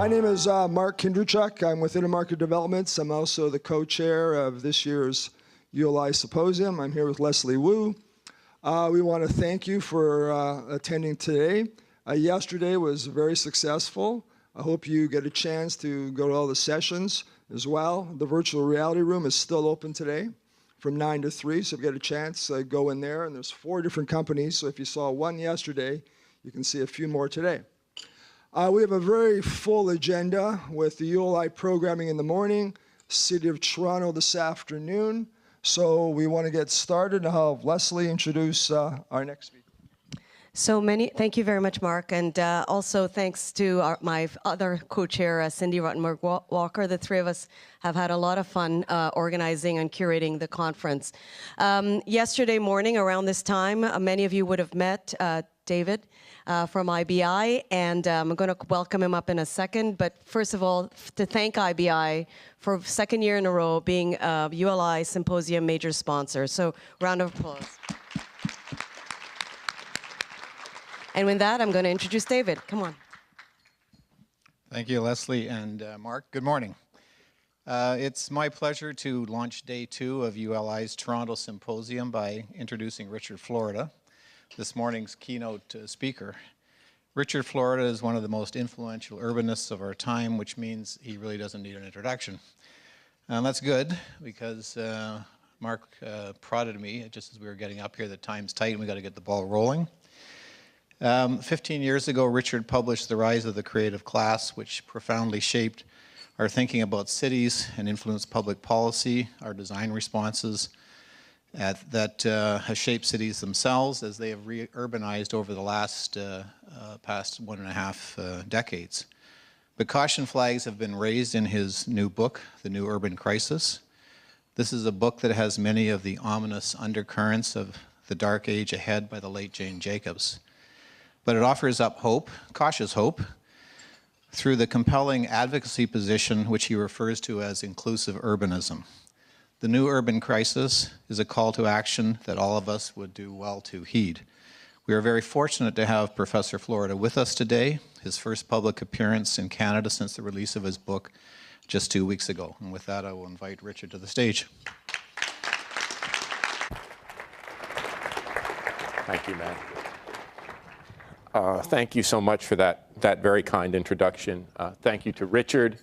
name is Mark Kindruchuk. I'm with Intermarket Developments. I'm also the co-chair of this year's ULI Symposium. I'm here with Leslie Wu. We want to thank you for attending today. Yesterday was very successful. I hope you get a chance to go to all the sessions as well. The virtual reality room is still open today from 9 to 3, so if you get a chance, go in there. And there's 4 different companies, so if you saw one yesterday, you can see a few more today. We have a very full agenda with the ULI programming in the morning, City of Toronto this afternoon. So we want to get started and have Leslie introduce our next speaker. Thank you very much, Mark, and also thanks to my other co-chair, Cindy Rottenberg-Walker. The three of us have had a lot of fun organizing and curating the conference. Yesterday morning, around this time, many of you would have met David from IBI, and I'm going to welcome him up in a second. But first of all, to thank IBI for second year in a row being a ULI Symposium major sponsor. So round of applause. And with that, I'm going to introduce David. Come on. Thank you, Leslie and Mark. Good morning. It's my pleasure to launch day 2 of ULI's Toronto Symposium by introducing Richard Florida, this morning's keynote speaker. Richard Florida is one of the most influential urbanists of our time, which means he really doesn't need an introduction. And that's good, because Mark prodded me just as we were getting up here that time's tight and we got to get the ball rolling. 15 years ago, Richard published The Rise of the Creative Class, which profoundly shaped our thinking about cities and influenced public policy, our design responses, that has shaped cities themselves as they have re-urbanized over the past 1.5 decades. But caution flags have been raised in his new book, The New Urban Crisis. This is a book that has many of the ominous undercurrents of the dark age ahead by the late Jane Jacobs. But it offers up hope, cautious hope, through the compelling advocacy position which he refers to as inclusive urbanism. The New Urban Crisis is a call to action that all of us would do well to heed. We are very fortunate to have Professor Florida with us today, his first public appearance in Canada since the release of his book just 2 weeks ago. And with that, I will invite Richard to the stage. Thank you, Matt. Thank you so much for that very kind introduction. Thank you to Richard,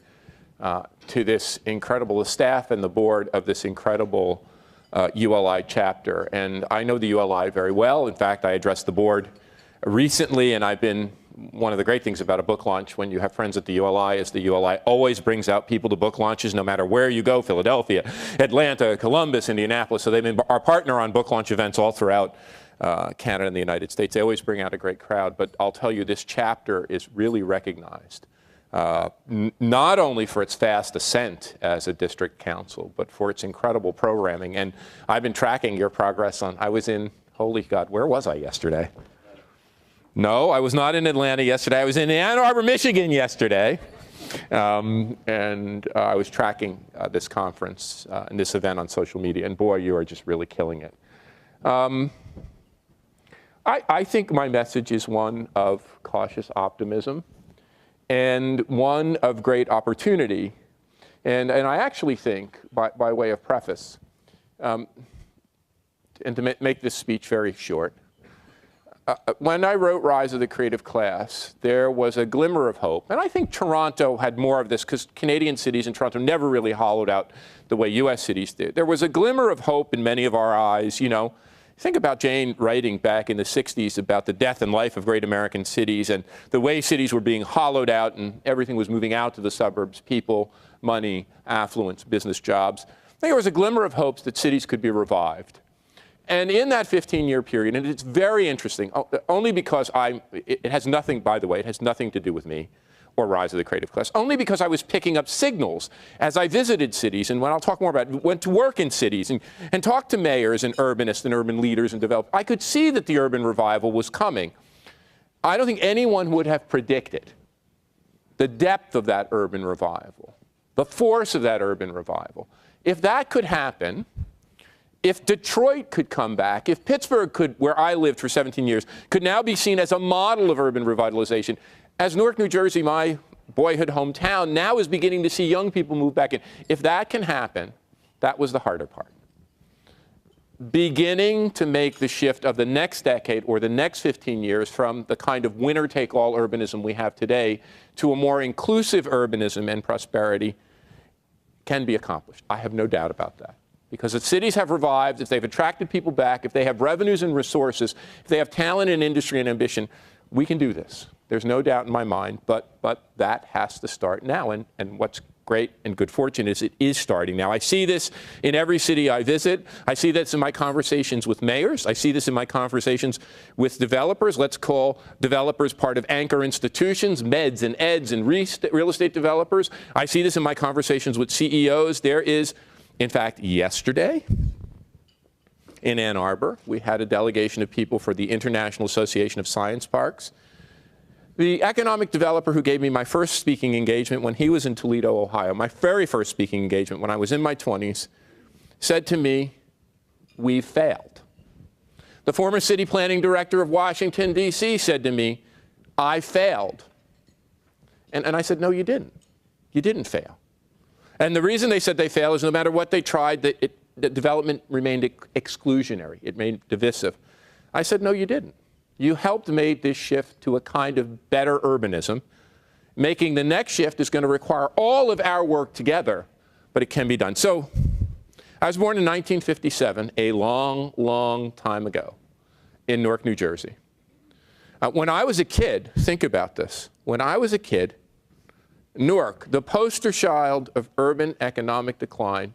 to this incredible staff and the board of this incredible ULI chapter. And I know the ULI very well. In fact, I addressed the board recently, and one of the great things about a book launch when you have friends at the ULI is the ULI always brings out people to book launches no matter where you go, Philadelphia, Atlanta, Columbus, Indianapolis. So they've been our partner on book launch events all throughout Canada and the United States. They always bring out a great crowd, but I'll tell you, this chapter is really recognized, not only for its fast ascent as a district council, but for its incredible programming. And I've been tracking your progress holy God, where was I yesterday? No, I was not in Atlanta yesterday. I was in Ann Arbor, Michigan yesterday. And I was tracking this conference and this event on social media, and boy, you are just really killing it. I think my message is one of cautious optimism and one of great opportunity. And I actually think, by way of preface, and to make this speech very short, when I wrote Rise of the Creative Class, there was a glimmer of hope. And I think Toronto had more of this, because Canadian cities and Toronto never really hollowed out the way US cities did. There was a glimmer of hope in many of our eyes, you know. Think about Jane writing back in the 60s about the death and life of great American cities and the way cities were being hollowed out and everything was moving out to the suburbs, people, money, affluence, business jobs. I think there was a glimmer of hopes that cities could be revived. And in that 15-year period, and it's very interesting, only because it has nothing, by the way, it has nothing to do with me or Rise of the Creative Class, only because I was picking up signals as I visited cities, and when I'll talk more about it, went to work in cities and talked to mayors and urbanists and urban leaders and developers. I could see that the urban revival was coming. I don't think anyone would have predicted the depth of that urban revival, the force of that urban revival. If that could happen, if Detroit could come back, if Pittsburgh could, where I lived for 17 years, could now be seen as a model of urban revitalization, as Newark, New Jersey, my boyhood hometown, now is beginning to see young people move back in. If that can happen, that was the harder part. Beginning to make the shift of the next decade or the next 15 years from the kind of winner-take-all urbanism we have today to a more inclusive urbanism and prosperity can be accomplished. I have no doubt about that. Because if cities have revived, if they've attracted people back, if they have revenues and resources, if they have talent and industry and ambition, we can do this. There's no doubt in my mind, but that has to start now. And what's great and good fortune is it is starting now. I see this in every city I visit. I see this in my conversations with mayors. I see this in my conversations with developers. Let's call developers part of anchor institutions, meds and eds and real estate developers. I see this in my conversations with CEOs. There is, in fact, yesterday in Ann Arbor, we had a delegation of people for the International Association of Science Parks. The economic developer who gave me my first speaking engagement when he was in Toledo, Ohio, my very first speaking engagement when I was in my 20s, said to me, "We've failed." The former city planning director of Washington, D.C. said to me, "I failed." And I said, "No, you didn't. You didn't fail." And the reason they said they failed is no matter what they tried, the development remained exclusionary. It remained divisive. I said, "No, you didn't. You helped make this shift to a kind of better urbanism. Making the next shift is going to require all of our work together, but it can be done." So I was born in 1957, a long, long time ago, in Newark, New Jersey. When I was a kid, think about this. When I was a kid, Newark, the poster child of urban economic decline,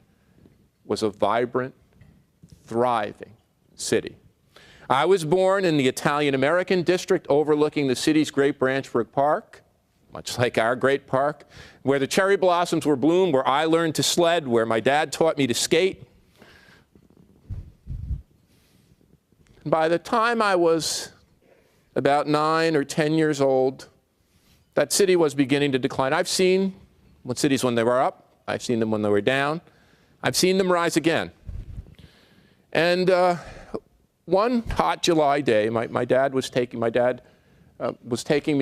was a vibrant, thriving city. I was born in the Italian-American district overlooking the city's great Branchburg Park, much like our great park, where the cherry blossoms were bloom, where I learned to sled, where my dad taught me to skate. By the time I was about 9 or 10 years old, that city was beginning to decline. I've seen cities when they were up. I've seen them when they were down. I've seen them rise again. And one hot July day, my dad was taking me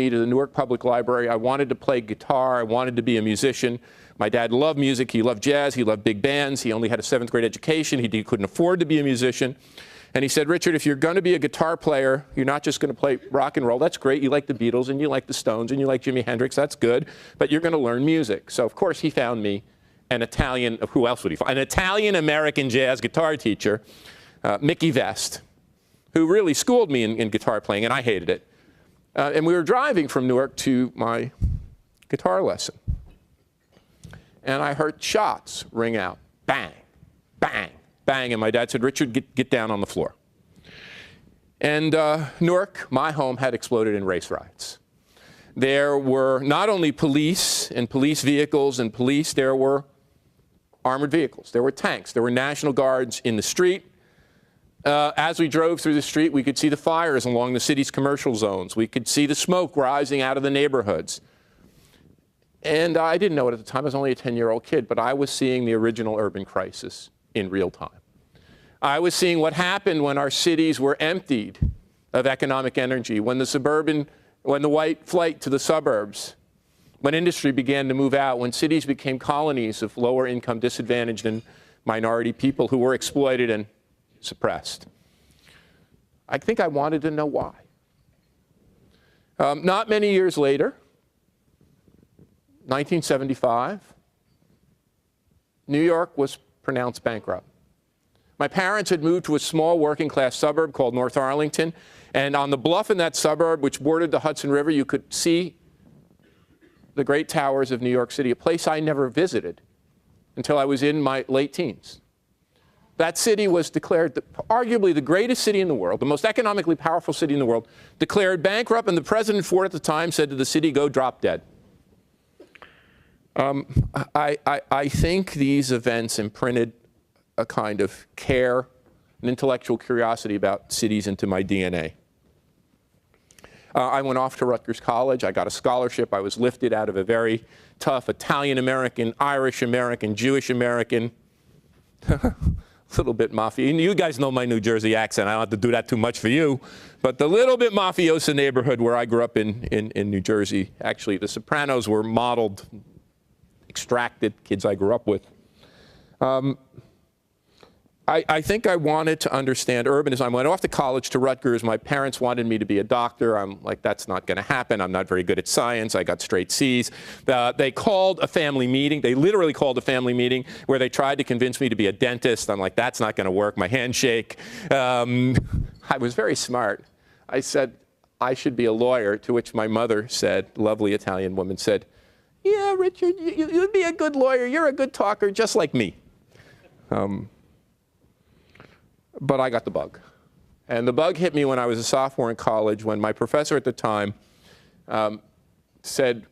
to the Newark Public Library. I wanted to play guitar. I wanted to be a musician. My dad loved music. He loved jazz. He loved big bands. He only had a 7th grade education. He couldn't afford to be a musician. And he said, "Richard, if you're going to be a guitar player, you're not just going to play rock and roll. That's great. You like the Beatles, and you like the Stones, and you like Jimi Hendrix. That's good. But you're going to learn music." So, of course, he found me an Italian, who else would he find? An Italian-American jazz guitar teacher, Mickey Vest, who really schooled me in guitar playing, and I hated it. And we were driving from Newark to my guitar lesson. And I heard shots ring out. Bang, bang, bang. And my dad said, "Richard, get down on the floor." And Newark, my home, had exploded in race riots. There were not only police and police vehicles and police, there were armored vehicles. There were tanks. There were National Guards in the street. As we drove through the street, we could see the fires along the city's commercial zones. We could see the smoke rising out of the neighborhoods. And I didn't know it at the time. I was only a 10-year-old kid, but I was seeing the original urban crisis in real time. I was seeing what happened when our cities were emptied of economic energy, when the white flight to the suburbs, when industry began to move out, when cities became colonies of lower income, disadvantaged, and minority people who were exploited and suppressed. I think I wanted to know why. Not many years later, 1975, New York was pronounced bankrupt. My parents had moved to a small working-class suburb called North Arlington, and on the bluff in that suburb, which bordered the Hudson River, you could see the great towers of New York City, a place I never visited until I was in my late teens. That city was declared arguably the greatest city in the world, the most economically powerful city in the world, declared bankrupt, and the President Ford at the time said to the city, "Go drop dead." I think these events imprinted a kind of care and intellectual curiosity about cities into my DNA. I went off to Rutgers College. I got a scholarship. I was lifted out of a very tough Italian-American, Irish-American, Jewish-American little bit mafia. You guys know my New Jersey accent. I don't have to do that too much for you. But the little bit mafiosa neighborhood where I grew up in New Jersey, actually, the Sopranos were modeled, extracted kids I grew up with. I think I wanted to understand urbanism. I went off to college to Rutgers. My parents wanted me to be a doctor. I'm like, that's not going to happen. I'm not very good at science. I got straight C's. They called a family meeting. They literally called a family meeting where they tried to convince me to be a dentist. I'm like, that's not going to work. My handshake. I was very smart. I said, I should be a lawyer, to which my mother said, lovely Italian woman, said, yeah, Richard, you'd be a good lawyer. You're a good talker, just like me. But I got the bug. And the bug hit me when I was a sophomore in college, when my professor at the time said,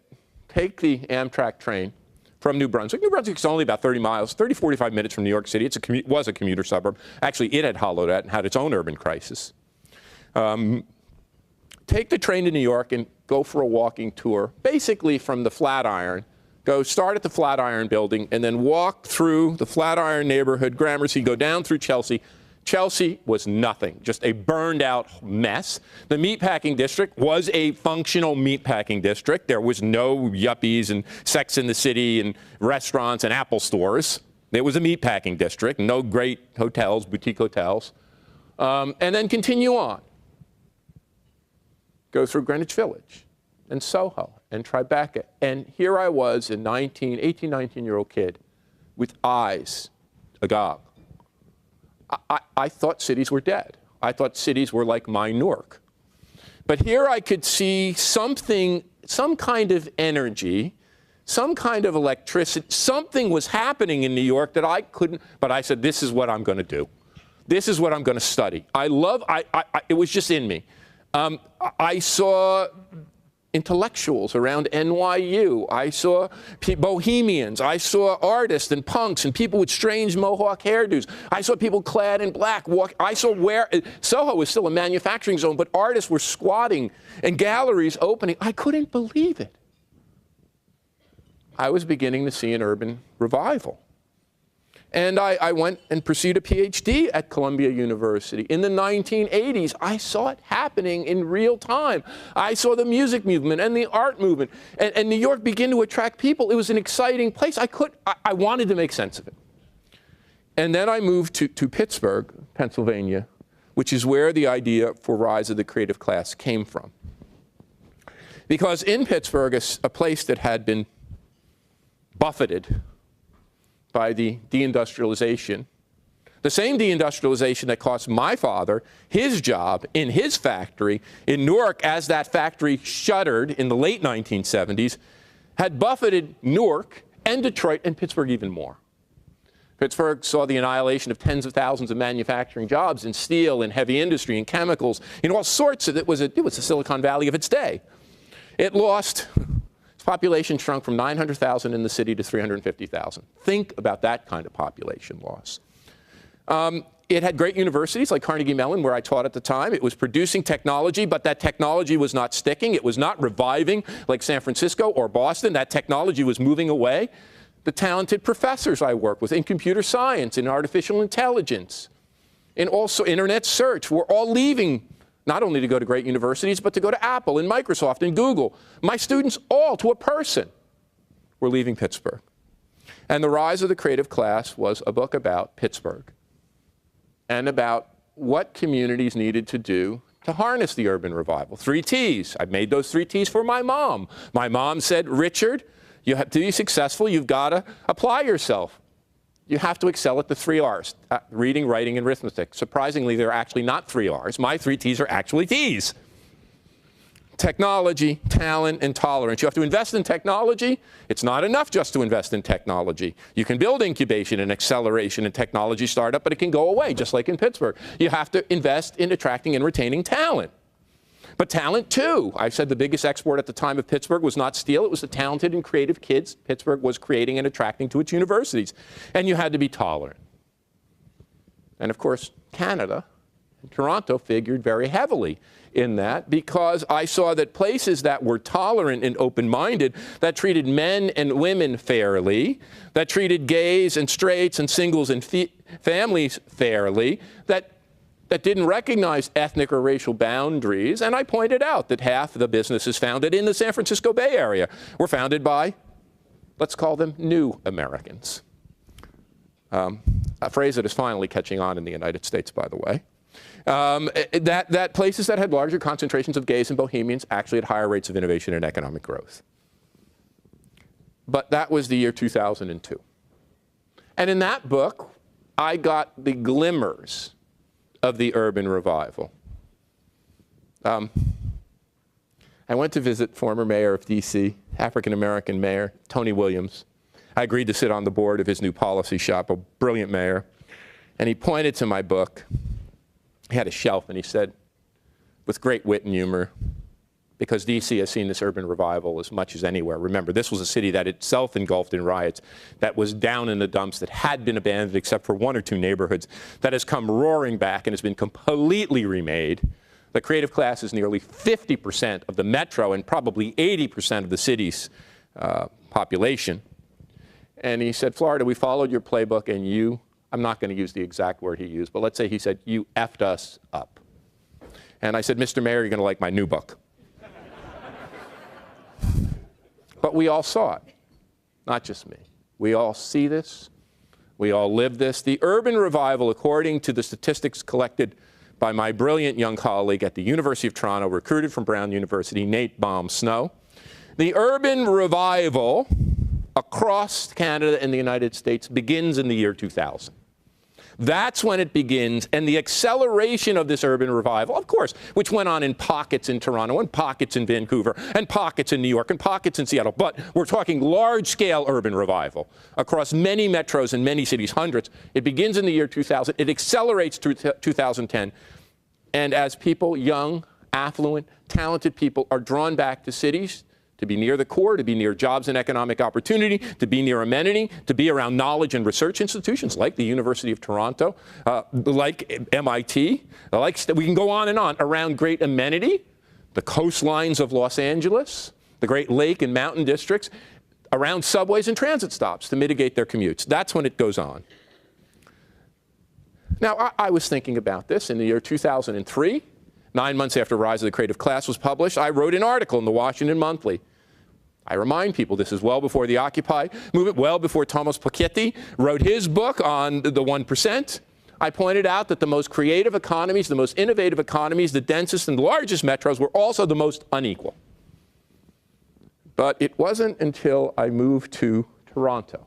take the Amtrak train from New Brunswick. New Brunswick's only about 30 miles, 30, 45 minutes from New York City. It was a commuter suburb. Actually, it had hollowed out and had its own urban crisis. Take the train to New York and go for a walking tour, basically from the Flatiron. Start at the Flatiron building and then walk through the Flatiron neighborhood, Gramercy, go down through Chelsea. Chelsea was nothing, just a burned out mess. The meatpacking district was a functional meatpacking district. There was no yuppies and Sex in the City and restaurants and Apple stores. It was a meatpacking district, no great hotels, boutique hotels. And then continue on. Go through Greenwich Village and Soho and Tribeca. And here I was, a 18, 19-year-old kid with eyes agog. I thought cities were dead. I thought cities were like my Newark. But here I could see something, some kind of energy, some kind of electricity. Something was happening in New York that I couldn't, but I said, this is what I'm going to do. This is what I'm going to study. It was just in me. I saw intellectuals around NYU. I saw bohemians. I saw artists and punks and people with strange mohawk hairdos. I saw people clad in black walk. I saw where Soho was still a manufacturing zone, but artists were squatting and galleries opening. I couldn't believe it. I was beginning to see an urban revival. And I went and pursued a PhD at Columbia University. In the 1980s, I saw it happening in real time. I saw the music movement and the art movement. And New York began to attract people. It was an exciting place. I wanted to make sense of it. And then I moved to Pittsburgh, Pennsylvania, which is where the idea for Rise of the Creative Class came from. Because in Pittsburgh, a place that had been buffeted by the deindustrialization, the same deindustrialization that cost my father his job in his factory in Newark as that factory shuttered in the late 1970s, had buffeted Newark and Detroit and Pittsburgh even more. Pittsburgh saw the annihilation of tens of thousands of manufacturing jobs in steel and heavy industry and chemicals, in all sorts of it. Was the Silicon Valley of its day. It lost. Population shrunk from 900,000 in the city to 350,000. Think about that kind of population loss. It had great universities like Carnegie Mellon, where I taught at the time. It was producing technology, but that technology was not sticking. It was not reviving like San Francisco or Boston. That technology was moving away. The talented professors I worked with in computer science, in artificial intelligence, in also internet search were all leaving, not only to go to great universities, but to go to Apple and Microsoft and Google. My students, all to a person, were leaving Pittsburgh. And The Rise of the Creative Class was a book about Pittsburgh and about what communities needed to do to harness the urban revival. 3 T's. I made those 3 T's for my mom. My mom said, Richard, you have to be successful, you've got to apply yourself. You have to excel at the 3 R's, reading, writing, and arithmetic. Surprisingly, they're actually not 3 R's. My 3 T's are actually T's. Technology, talent, and tolerance. You have to invest in technology. It's not enough just to invest in technology. You can build incubation and acceleration and technology startup, but it can go away, just like in Pittsburgh. You have to invest in attracting and retaining talent. But talent, too. I said the biggest export at the time of Pittsburgh was not steel. It was the talented and creative kids Pittsburgh was creating and attracting to its universities. And you had to be tolerant. And, of course, Canada And Toronto figured very heavily in that, because I saw that places that were tolerant and open-minded, that treated men and women fairly, that treated gays and straights and singles and families fairly, that didn't recognize ethnic or racial boundaries. And I pointed out that half of the businesses founded in the San Francisco Bay Area were founded by, let's call them, new Americans. A phrase that is finally catching on in the United States, by the way. That places that had larger concentrations of gays and bohemians actually had higher rates of innovation and economic growth. But that was the year 2002. And in that book, I got the glimmers of the urban revival. I went to visit former mayor of DC, African-American mayor, Tony Williams. I agreed to sit on the board of his new policy shop, a brilliant mayor. And he pointed to my book. He had a shelf, and he said, with great wit and humor, because DC has seen this urban revival as much as anywhere. Remember, this was a city that itself engulfed in riots, that was down in the dumps, that had been abandoned except for 1 or 2 neighborhoods, that has come roaring back and has been completely remade. The creative class is nearly 50% of the metro and probably 80% of the city's population. And he said, Florida, we followed your playbook, and you, I'm not going to use the exact word he used, but let's say he said, you effed us up. And I said, Mr. Mayor, you're going to like my new book. But we all saw it, not just me. We all see this. We all live this. The urban revival, according to the statistics collected by my brilliant young colleague at the University of Toronto, recruited from Brown University, Nate Baum-Snow, the urban revival across Canada and the United States begins in the year 2000. That's when it begins, and the acceleration of this urban revival, of course, which went on in pockets in Toronto and pockets in Vancouver and pockets in New York and pockets in Seattle, but we're talking large-scale urban revival across many metros and many cities, hundreds. It begins in the year 2000. It accelerates through 2010, and as people, young, affluent, talented people, are drawn back to cities, to be near the core, to be near jobs and economic opportunity, to be near amenity, to be around knowledge and research institutions like the University of Toronto, like MIT, we can go on and on, around great amenity, the coastlines of Los Angeles, the great lake and mountain districts, around subways and transit stops to mitigate their commutes. That's when it goes on. Now, I was thinking about this in the year 2003. 9 months after Rise of the Creative Class was published, I wrote an article in the Washington Monthly. I remind people, this is well before the Occupy movement, well before Thomas Piketty wrote his book on the 1%. I pointed out that the most creative economies, the most innovative economies, the densest and largest metros were also the most unequal. But it wasn't until I moved to Toronto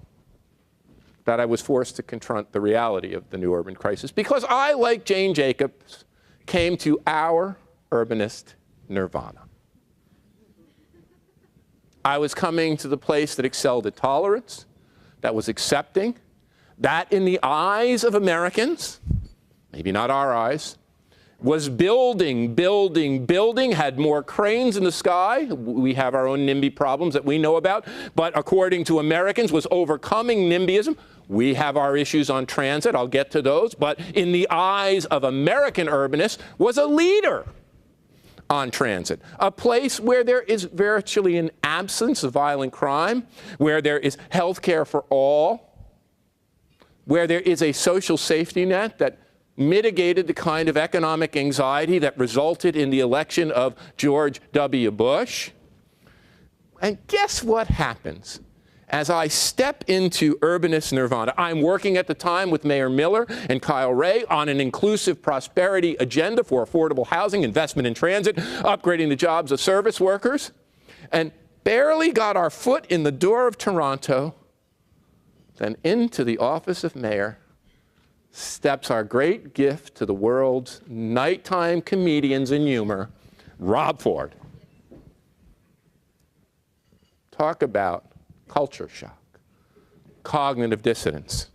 that I was forced to confront the reality of the new urban crisis, because I, like Jane Jacobs, came to our urbanist nirvana. I was coming to the place that excelled at tolerance, that was accepting, that in the eyes of Americans, maybe not our eyes, was building, building, building, had more cranes in the sky. We have our own NIMBY problems that we know about, but according to Americans was overcoming NIMBYism. We have our issues on transit, I'll get to those, but in the eyes of American urbanists was a leader on transit, a place where there is virtually an absence of violent crime, where there is health care for all, where there is a social safety net that mitigated the kind of economic anxiety that resulted in the election of George W. Bush. And guess what happens? As I step into urbanist nirvana, I'm working at the time with Mayor Miller and Kyle Ray on an inclusive prosperity agenda for affordable housing, investment in transit, upgrading the jobs of service workers, and barely got our foot in the door of Toronto, then into the office of mayor steps our great gift to the world's nighttime comedians and humor, Rob Ford. Talk about culture shock, cognitive dissonance.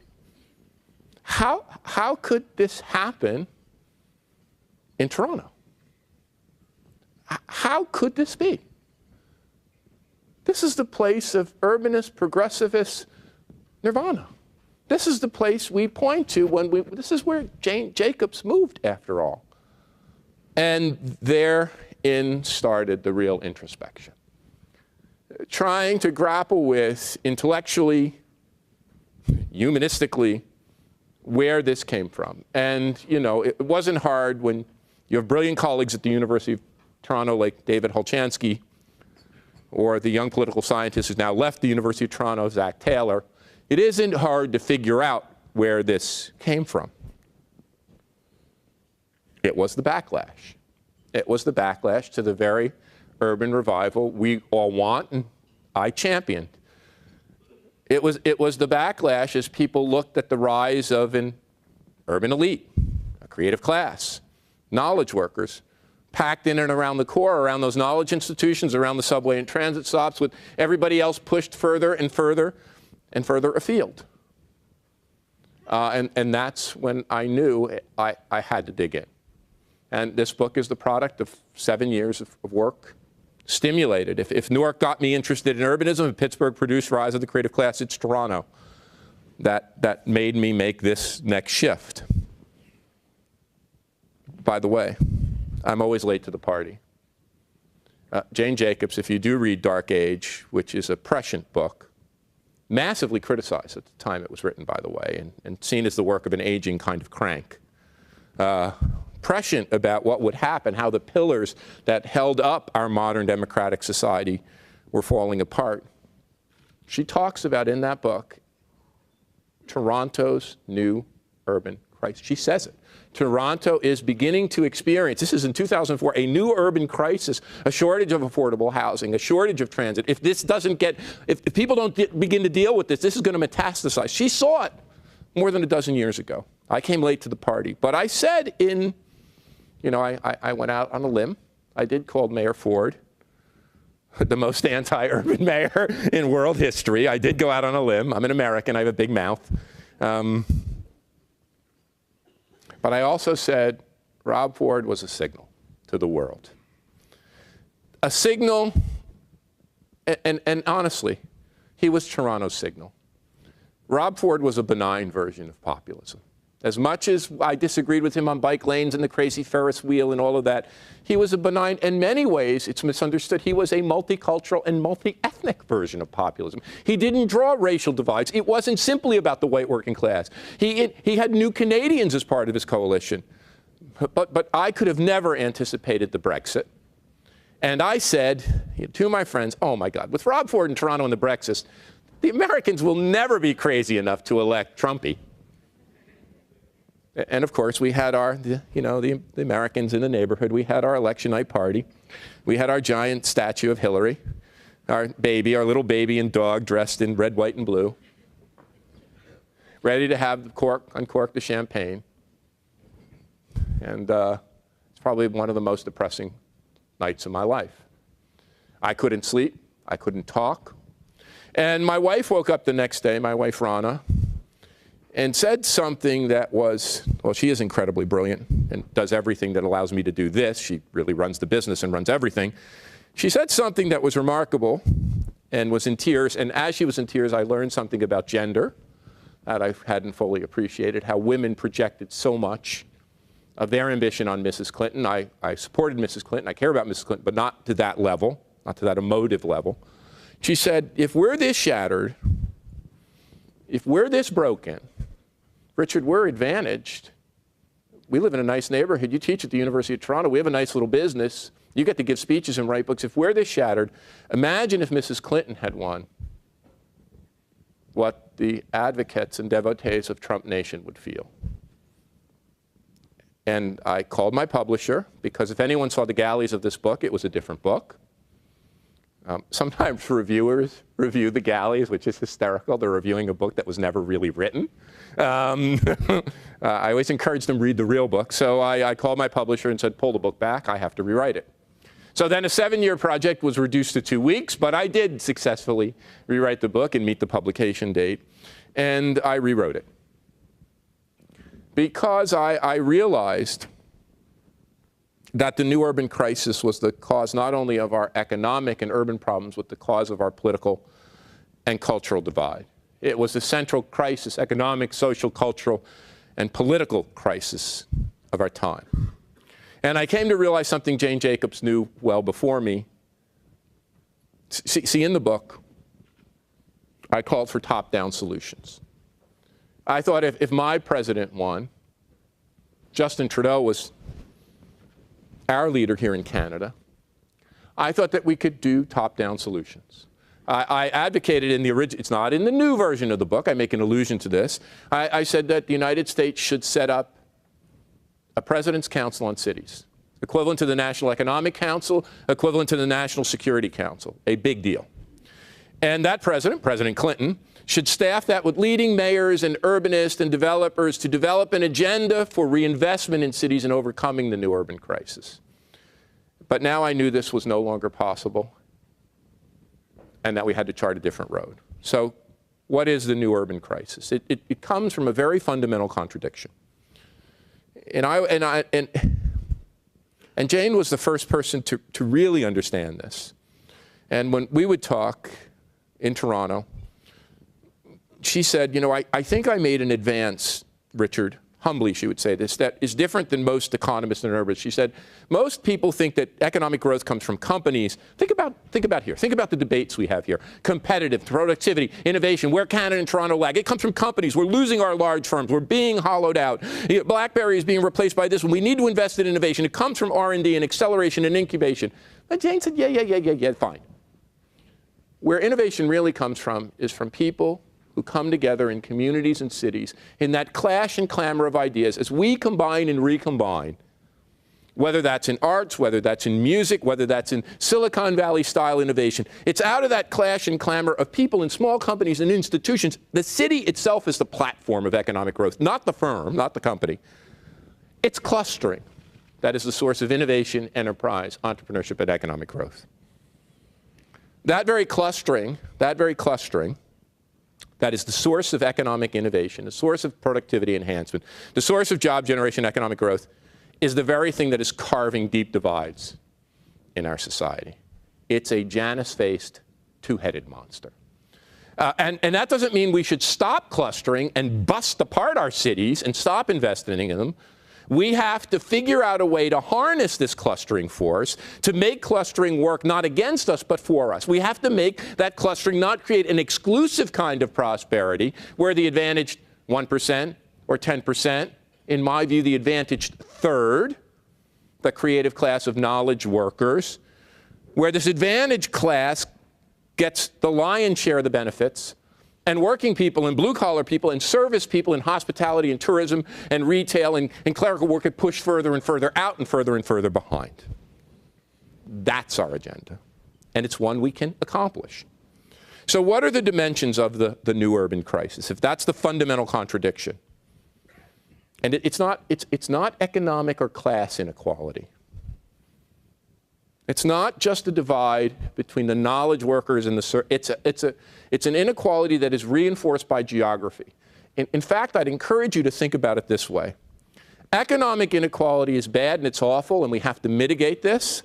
How could this happen in Toronto? How could this be? This is the place of urbanist, progressivist nirvana. This is the place we point to when this is where Jane Jacobs moved, after all. And therein started the real introspection. Trying to grapple with, intellectually, humanistically, where this came from. And, you know, it wasn't hard when you have brilliant colleagues at the University of Toronto like David Holchansky, or the young political scientist who's now left the University of Toronto, Zach Taylor. It isn't hard to figure out where this came from. It was the backlash. It was the backlash to the very urban revival we all want and I championed. It was the backlash as people looked at the rise of an urban elite, a creative class, knowledge workers, packed in and around the core, around those knowledge institutions, around the subway and transit stops, with everybody else pushed further and further and further afield. And that's when I knew I had to dig in. And this book is the product of 7 years of work, stimulated. If Newark got me interested in urbanism, if Pittsburgh produced Rise of the Creative Class, it's Toronto that made me make this next shift. By the way, I'm always late to the party. Jane Jacobs, if you do read Dark Age, which is a prescient book, massively criticized at the time it was written, by the way, and seen as the work of an aging kind of crank. Prescient about what would happen, how the pillars that held up our modern democratic society were falling apart. She talks about, in that book, Toronto's new urban crisis. She says it. Toronto is beginning to experience, this is in 2004, a new urban crisis, a shortage of affordable housing, a shortage of transit. If this doesn't get, if people don't begin to deal with this, this is going to metastasize. She saw it more than a dozen years ago. I came late to the party, but I said I went out on a limb. I did call Mayor Ford the most anti-urban mayor in world history. I did go out on a limb. I'm an American. I have a big mouth. But I also said Rob Ford was a signal to the world. A signal, and honestly, he was Toronto's signal. Rob Ford was a benign version of populism. As much as I disagreed with him on bike lanes and the crazy Ferris wheel and all of that, he was a benign, in many ways, it's misunderstood, he was a multicultural and multi-ethnic version of populism. He didn't draw racial divides. It wasn't simply about the white working class. He had New Canadians as part of his coalition. But I could have never anticipated the Brexit. And I said to my friends, oh my God, with Rob Ford in Toronto and the Brexit, the Americans will never be crazy enough to elect Trumpy. And of course, we had the Americans in the neighborhood. We had our election night party. We had our giant statue of Hillary, our little baby and dog dressed in red, white, and blue, ready to have uncork the champagne. And it's probably one of the most depressing nights of my life. I couldn't sleep. I couldn't talk. And my wife woke up the next day, my wife Rana, and said something that was, well, she is incredibly brilliant and does everything that allows me to do this. She really runs the business and runs everything. She said something that was remarkable and was in tears. And as she was in tears, I learned something about gender that I hadn't fully appreciated, how women projected so much of their ambition on Mrs. Clinton. I supported Mrs. Clinton. I care about Mrs. Clinton, but not to that level, not to that emotive level. She said, if we're this shattered, if we're this broken, Richard, we're advantaged. We live in a nice neighborhood. You teach at the University of Toronto. We have a nice little business. You get to give speeches and write books. If we're this shattered, imagine if Mrs. Clinton had won, what the advocates and devotees of Trump Nation would feel. And I called my publisher, because if anyone saw the galleys of this book, it was a different book. Sometimes reviewers review the galleys, which is hysterical. They're reviewing a book that was never really written. I always encourage them to read the real book. So I called my publisher and said, pull the book back. I have to rewrite it. So then a 7-year project was reduced to 2 weeks, but I did successfully rewrite the book and meet the publication date. And I rewrote it. Because I realized that the new urban crisis was the cause not only of our economic and urban problems, but the cause of our political and cultural divide. It was the central crisis, economic, social, cultural, and political crisis of our time. And I came to realize something Jane Jacobs knew well before me. See, in the book, I called for top-down solutions. I thought if my president won, Justin Trudeau was our leader here in Canada, I thought that we could do top-down solutions. I advocated in the original, it's not in the new version of the book, I make an allusion to this. I said that the United States should set up a President's Council on Cities, equivalent to the National Economic Council, equivalent to the National Security Council, a big deal. And that president, President Clinton, should staff that with leading mayors and urbanists and developers to develop an agenda for reinvestment in cities and overcoming the new urban crisis. But now I knew this was no longer possible and that we had to chart a different road. So what is the new urban crisis? It comes from a very fundamental contradiction. And Jane was the first person to really understand this. And when we would talk in Toronto, she said, you know, I think I made an advance, Richard, humbly she would say this, that is different than most economists and urbanists. She said, most people think that economic growth comes from companies. Think about here. Think about the debates we have here. Competitive, productivity, innovation, where Canada and Toronto lag. It comes from companies. We're losing our large firms. We're being hollowed out. You know, BlackBerry is being replaced by this one. We need to invest in innovation. It comes from R&D and acceleration and incubation. But Jane said, yeah, fine. Where innovation really comes from is from people who come together in communities and cities in that clash and clamor of ideas as we combine and recombine, whether that's in arts, whether that's in music, whether that's in Silicon Valley style innovation. It's out of that clash and clamor of people in small companies and institutions. The city itself is the platform of economic growth, not the firm, not the company. It's clustering that is the source of innovation, enterprise, entrepreneurship, and economic growth. That very clustering, that is the source of economic innovation, the source of productivity enhancement, the source of job generation, economic growth, is the very thing that is carving deep divides in our society. It's a Janus-faced, two-headed monster. And that doesn't mean we should stop clustering and bust apart our cities and stop investing in them. We have to figure out a way to harness this clustering force to make clustering work not against us but for us. We have to make that clustering not create an exclusive kind of prosperity where the advantaged 1% or 10%, in my view, the advantaged third, the creative class of knowledge workers, where this advantaged class gets the lion's share of the benefits, and working people and blue-collar people and service people and hospitality and tourism and retail and clerical work get pushed further and further out and further behind. That's our agenda. And it's one we can accomplish. So what are the dimensions of the new urban crisis, if that's the fundamental contradiction? And it's not economic or class inequality. It's not just a divide between the knowledge workers and the it's an inequality that is reinforced by geography. In fact, I'd encourage you to think about it this way. Economic inequality is bad and it's awful and we have to mitigate this,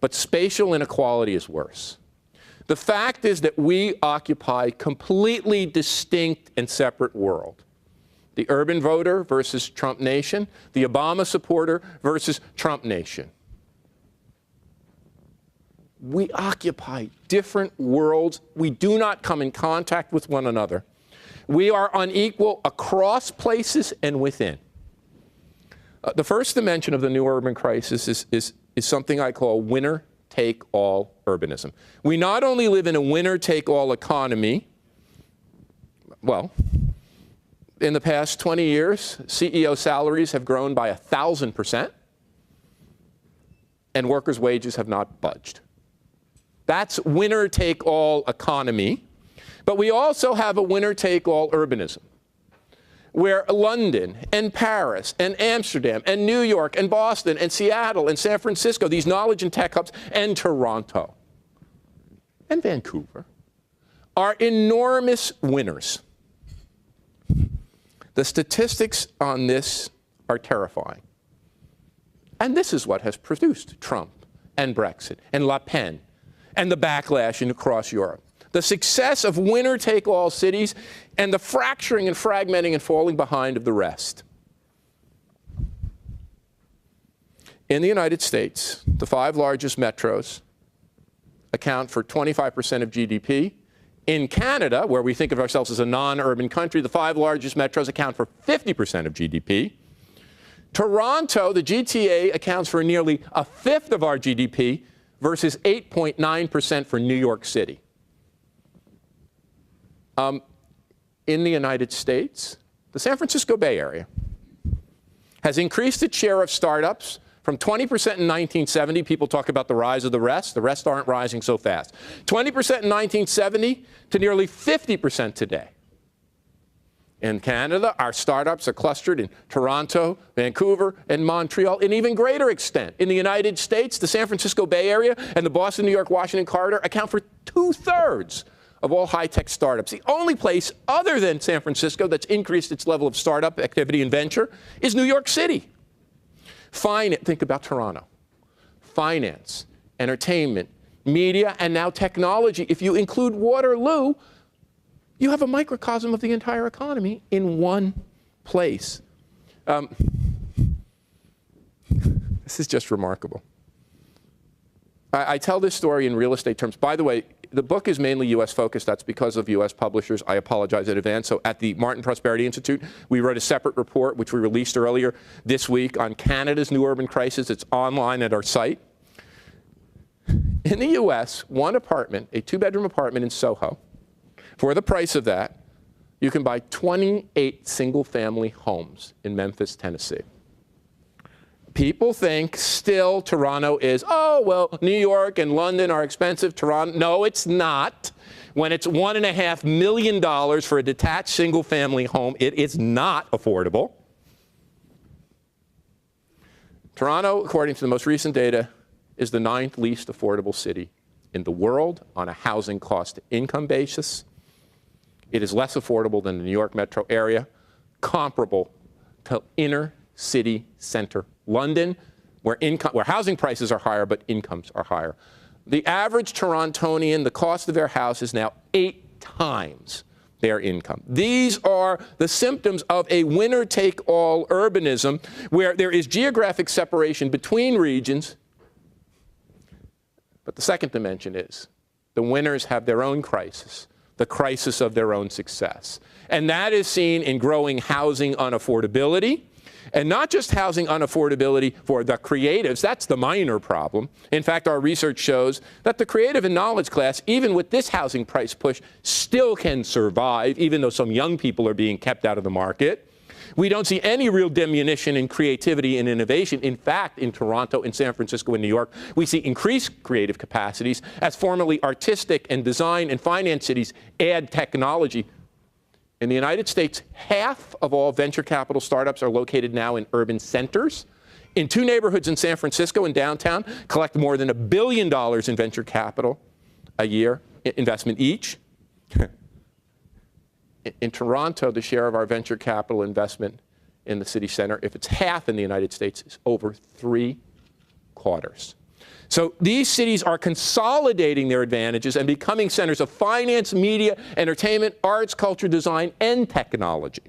but spatial inequality is worse. The fact is that we occupy completely distinct and separate world. The urban voter versus Trump nation, the Obama supporter versus Trump nation. We occupy different worlds. We do not come in contact with one another. We are unequal across places and within. The first dimension of the new urban crisis is something I call winner-take-all urbanism. We not only live in a winner-take-all economy, well, in the past 20 years, CEO salaries have grown by 1,000%, and workers' wages have not budged. That's winner-take-all economy. But we also have a winner-take-all urbanism, where London and Paris and Amsterdam and New York and Boston and Seattle and San Francisco, these knowledge and tech hubs, and Toronto and Vancouver are enormous winners. The statistics on this are terrifying. And this is what has produced Trump and Brexit and Le Pen and the backlash across Europe. The success of winner-take-all cities and the fracturing and fragmenting and falling behind of the rest. In the United States, the 5 largest metros account for 25% of GDP. In Canada, where we think of ourselves as a non-urban country, the 5 largest metros account for 50% of GDP. Toronto, the GTA, accounts for nearly a fifth of our GDP versus 8.9% for New York City. In the United States, the San Francisco Bay Area has increased its share of startups from 20% in 1970. People talk about the rise of the rest. The rest aren't rising so fast. 20% in 1970 to nearly 50% today. In Canada, our startups are clustered in Toronto, Vancouver, and Montreal in even greater extent. In the United States, the San Francisco Bay Area and the Boston, New York, Washington corridor account for 2/3 of all high-tech startups. The only place other than San Francisco that's increased its level of startup activity and venture is New York City. Think about Toronto. Finance, entertainment, media, and now technology. If you include Waterloo, you have a microcosm of the entire economy in one place. This is just remarkable. I tell this story in real estate terms. By the way, the book is mainly U.S. focused. That's because of U.S. publishers. I apologize in advance. So at the Martin Prosperity Institute, we wrote a separate report, which we released earlier this week, on Canada's new urban crisis. It's online at our site. In the U.S., one apartment, a 2-bedroom apartment in Soho, for the price of that, you can buy 28 single-family homes in Memphis, Tennessee. People think still Toronto is, oh, well, New York and London are expensive. Toronto, no, it's not. When it's $1.5 million for a detached single-family home, it is not affordable. Toronto, according to the most recent data, is the 9th least affordable city in the world on a housing cost-to-income basis. It is less affordable than the New York metro area, comparable to inner city center London, where housing prices are higher, but incomes are higher. The average Torontonian, the cost of their house is now 8 times their income. These are the symptoms of a winner-take-all urbanism, where there is geographic separation between regions. But the second dimension is the winners have their own crisis, the crisis of their own success. And that is seen in growing housing unaffordability. And not just housing unaffordability for the creatives, that's the minor problem. In fact, our research shows that the creative and knowledge class, even with this housing price push, still can survive, even though some young people are being kept out of the market. We don't see any real diminution in creativity and innovation. In fact, in Toronto, in San Francisco, and New York, we see increased creative capacities as formerly artistic and design and finance cities add technology. In the United States, half of all venture capital startups are located now in urban centers. In 2 neighborhoods in San Francisco and downtown, collect more than $1 billion in venture capital a year, investment each. In Toronto, the share of our venture capital investment in the city center, if it's half in the United States, is over 3/4. So these cities are consolidating their advantages and becoming centers of finance, media, entertainment, arts, culture, design, and technology.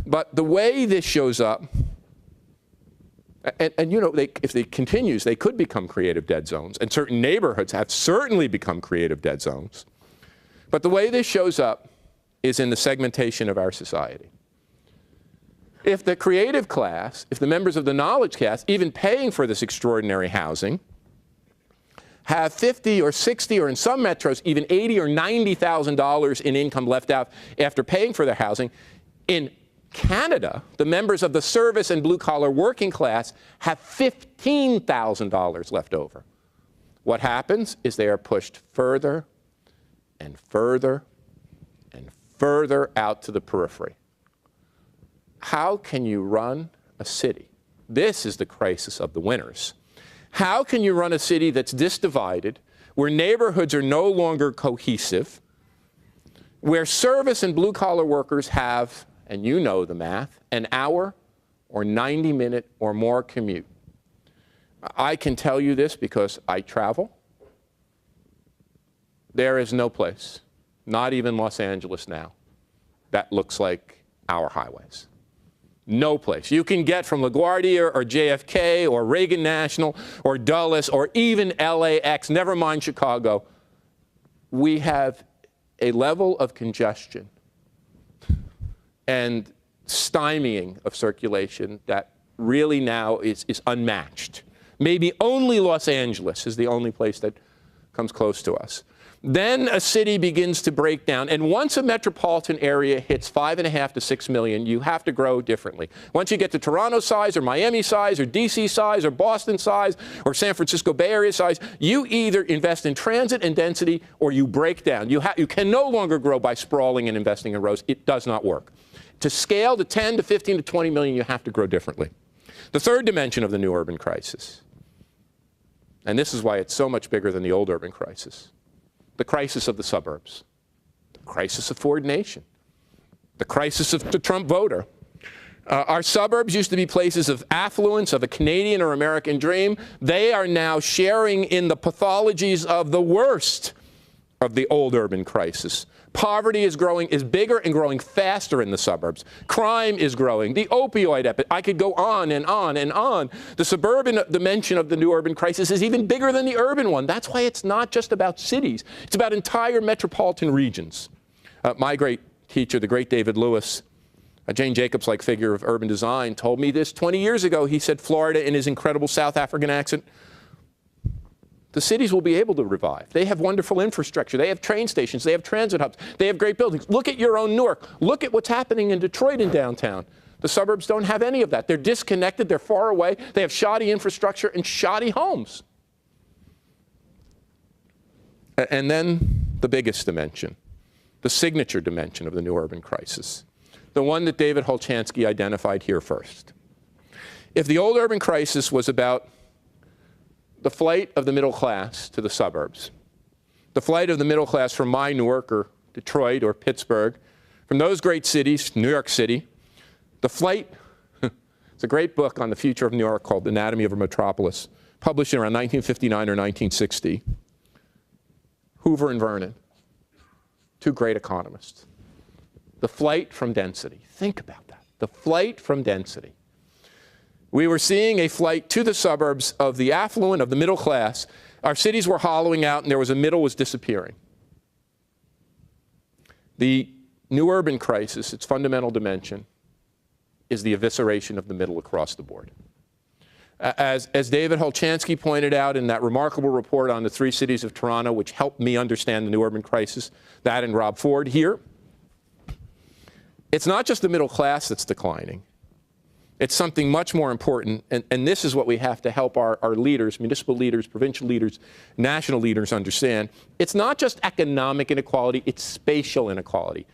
But the way this shows up, and you know, if it continues, they could become creative dead zones. And certain neighborhoods have certainly become creative dead zones. But the way this shows up is in the segmentation of our society. If the creative class, if the members of the knowledge class, even paying for this extraordinary housing, have $50,000 or $60,000 or in some metros even $80,000 or $90,000 in income left out after paying for their housing, in Canada, the members of the service and blue-collar working class have $15,000 left over. What happens is they are pushed further and further and further out to the periphery. How can you run a city? This is the crisis of the winners. How can you run a city that's this divided, where neighborhoods are no longer cohesive, where service and blue-collar workers have, and you know the math, an hour or 90-minute or more commute? I can tell you this because I travel. There is no place, not even Los Angeles now, that looks like our highways. No place. You can get from LaGuardia or JFK or Reagan National or Dulles or even LAX, never mind Chicago. We have a level of congestion and stymieing of circulation that really now is unmatched. Maybe only Los Angeles is the only place that comes close to us. Then a city begins to break down, and once a metropolitan area hits 5.5 to 6 million, you have to grow differently. Once you get to Toronto size or Miami size or DC size or Boston size or San Francisco Bay Area size, you either invest in transit and density or you break down. You can no longer grow by sprawling and investing in roads. It does not work. To scale to 10 to 15 to 20 million, you have to grow differently. The third dimension of the new urban crisis, and this is why it's so much bigger than the old urban crisis, the crisis of the suburbs, the crisis of Ford Nation, the crisis of the Trump voter. Our suburbs used to be places of affluence, of a Canadian or American dream. They are now sharing in the pathologies of the worst of the old urban crisis. Poverty is bigger and growing faster in the suburbs. Crime is growing. The opioid epidemic. I could go on and on and on. The suburban dimension of the new urban crisis is even bigger than the urban one. That's why it's not just about cities. It's about entire metropolitan regions. My great teacher, the great David Lewis, a Jane Jacobs-like figure of urban design, told me this 20 years ago. He said, Florida, in his incredible South African accent, the cities will be able to revive. They have wonderful infrastructure. They have train stations. They have transit hubs. They have great buildings. Look at your own Newark. Look at what's happening in Detroit and downtown. The suburbs don't have any of that. They're disconnected. They're far away. They have shoddy infrastructure and shoddy homes. And then the biggest dimension, the signature dimension of the new urban crisis, the one that David Holchansky identified here first. If the old urban crisis was about the flight of the middle class to the suburbs, the flight of the middle class from my Newark or Detroit or Pittsburgh, from those great cities, New York City, the flight, it's a great book on the future of New York called Anatomy of a Metropolis, published around 1959 or 1960. Hoover and Vernon, two great economists. The flight from density. Think about that. The flight from density. We were seeing a flight to the suburbs of the affluent, of the middle class. Our cities were hollowing out, and there was a middle was disappearing. The new urban crisis, its fundamental dimension, is the evisceration of the middle across the board. As David Holchansky pointed out in that remarkable report on the 3 cities of Toronto, which helped me understand the new urban crisis, that and Rob Ford here, it's not just the middle class that's declining. It's something much more important, and this is what we have to help our leaders, municipal leaders, provincial leaders, national leaders understand. It's not just economic inequality, it's spatial inequality.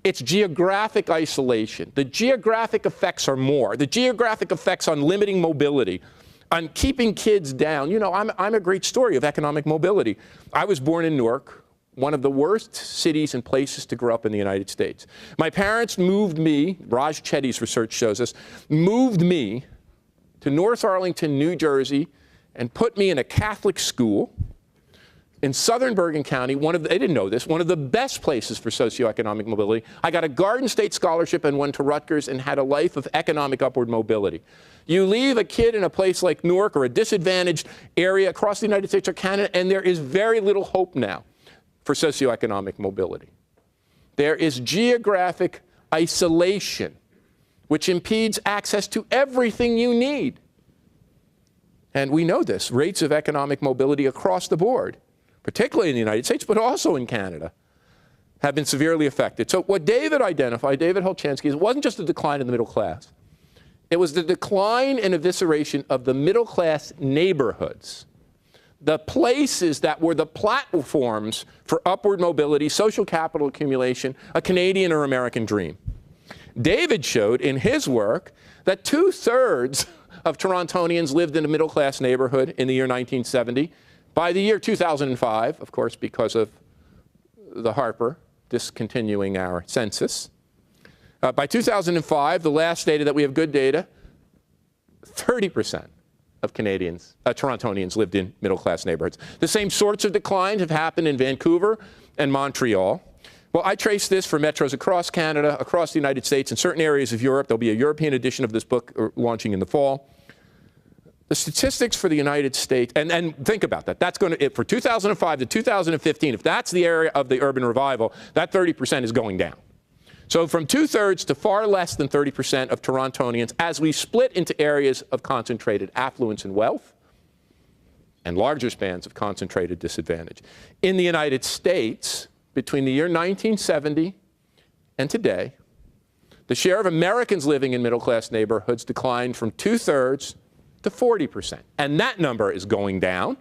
It's geographic isolation. The geographic effects are more. The geographic effects on limiting mobility, on keeping kids down. You know, I'm a great story of economic mobility. I was born in Newark, one of the worst cities and places to grow up in the United States. My parents moved me, Raj Chetty's research shows us, moved me to North Arlington, New Jersey, and put me in a Catholic school in southern Bergen County, they didn't know this, one of the best places for socioeconomic mobility. I got a Garden State scholarship and went to Rutgers and had a life of economic upward mobility. You leave a kid in a place like Newark or a disadvantaged area across the United States or Canada, and there is very little hope now for socioeconomic mobility. There is geographic isolation, which impedes access to everything you need. And we know this, rates of economic mobility across the board, particularly in the United States, but also in Canada, have been severely affected. So what David identified, David Holchansky, it wasn't just a decline in the middle class. It was the decline and evisceration of the middle class neighborhoods, the places that were the platforms for upward mobility, social capital accumulation, a Canadian or American dream. David showed in his work that 2/3 of Torontonians lived in a middle class neighborhood in the year 1970. By the year 2005, of course, because of the Harper discontinuing our census, by 2005, the last data that we have good data, 30% of Canadians, Torontonians lived in middle-class neighborhoods. The same sorts of declines have happened in Vancouver and Montreal. Well, I trace this for metros across Canada, across the United States, and certain areas of Europe. There'll be a European edition of this book launching in the fall. The statistics for the United States, and think about that. That's going to, for 2005 to 2015, if that's the area of the urban revival, that 30% is going down. So from 2/3 to far less than 30% of Torontonians, as we split into areas of concentrated affluence and wealth, and larger spans of concentrated disadvantage. In the United States, between the year 1970 and today, the share of Americans living in middle-class neighborhoods declined from 2/3 to 40%. And that number is going down.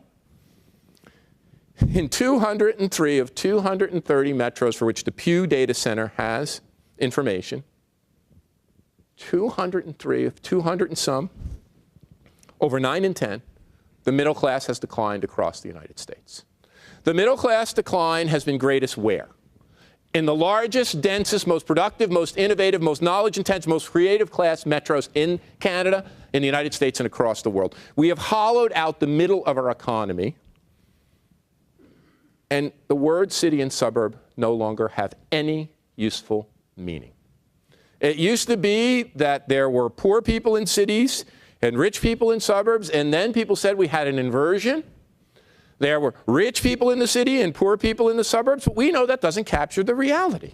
In 203 of 230 metros for which the Pew Data Center has information, 203 of 200 and some, over 9 in 10, the middle class has declined across the United States. The middle class decline has been greatest where? In the largest, densest, most productive, most innovative, most knowledge-intense, most creative class metros in Canada, in the United States, and across the world. We have hollowed out the middle of our economy, and the words city and suburb no longer have any useful meaning. It used to be that there were poor people in cities and rich people in suburbs, and then people said we had an inversion. There were rich people in the city and poor people in the suburbs, but we know that doesn't capture the reality.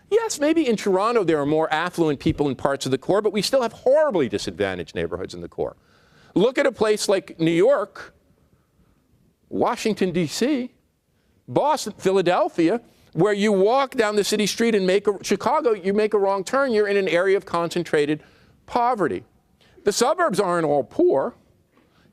Yes, maybe in Toronto there are more affluent people in parts of the core, but we still have horribly disadvantaged neighborhoods in the core. Look at a place like New York, Washington, D.C., Boston, Philadelphia, where you walk down the city street and Chicago, you make a wrong turn, you're in an area of concentrated poverty. The suburbs aren't all poor.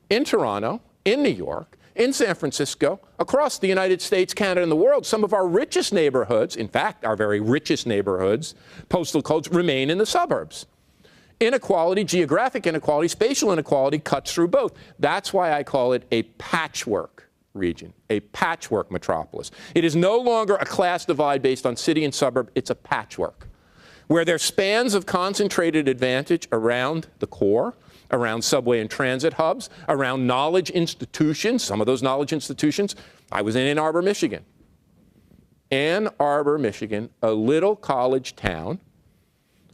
In Toronto, in New York, in San Francisco, across the United States, Canada, and the world, some of our richest neighborhoods, in fact, our very richest neighborhoods, postal codes, remain in the suburbs. Inequality, geographic inequality, spatial inequality cuts through both. That's why I call it a patchwork region, a patchwork metropolis. It is no longer a class divide based on city and suburb. It's a patchwork, where there are spans of concentrated advantage around the core, around subway and transit hubs, around knowledge institutions. Some of those knowledge institutions, I was in Ann Arbor, Michigan. Ann Arbor, Michigan, a little college town,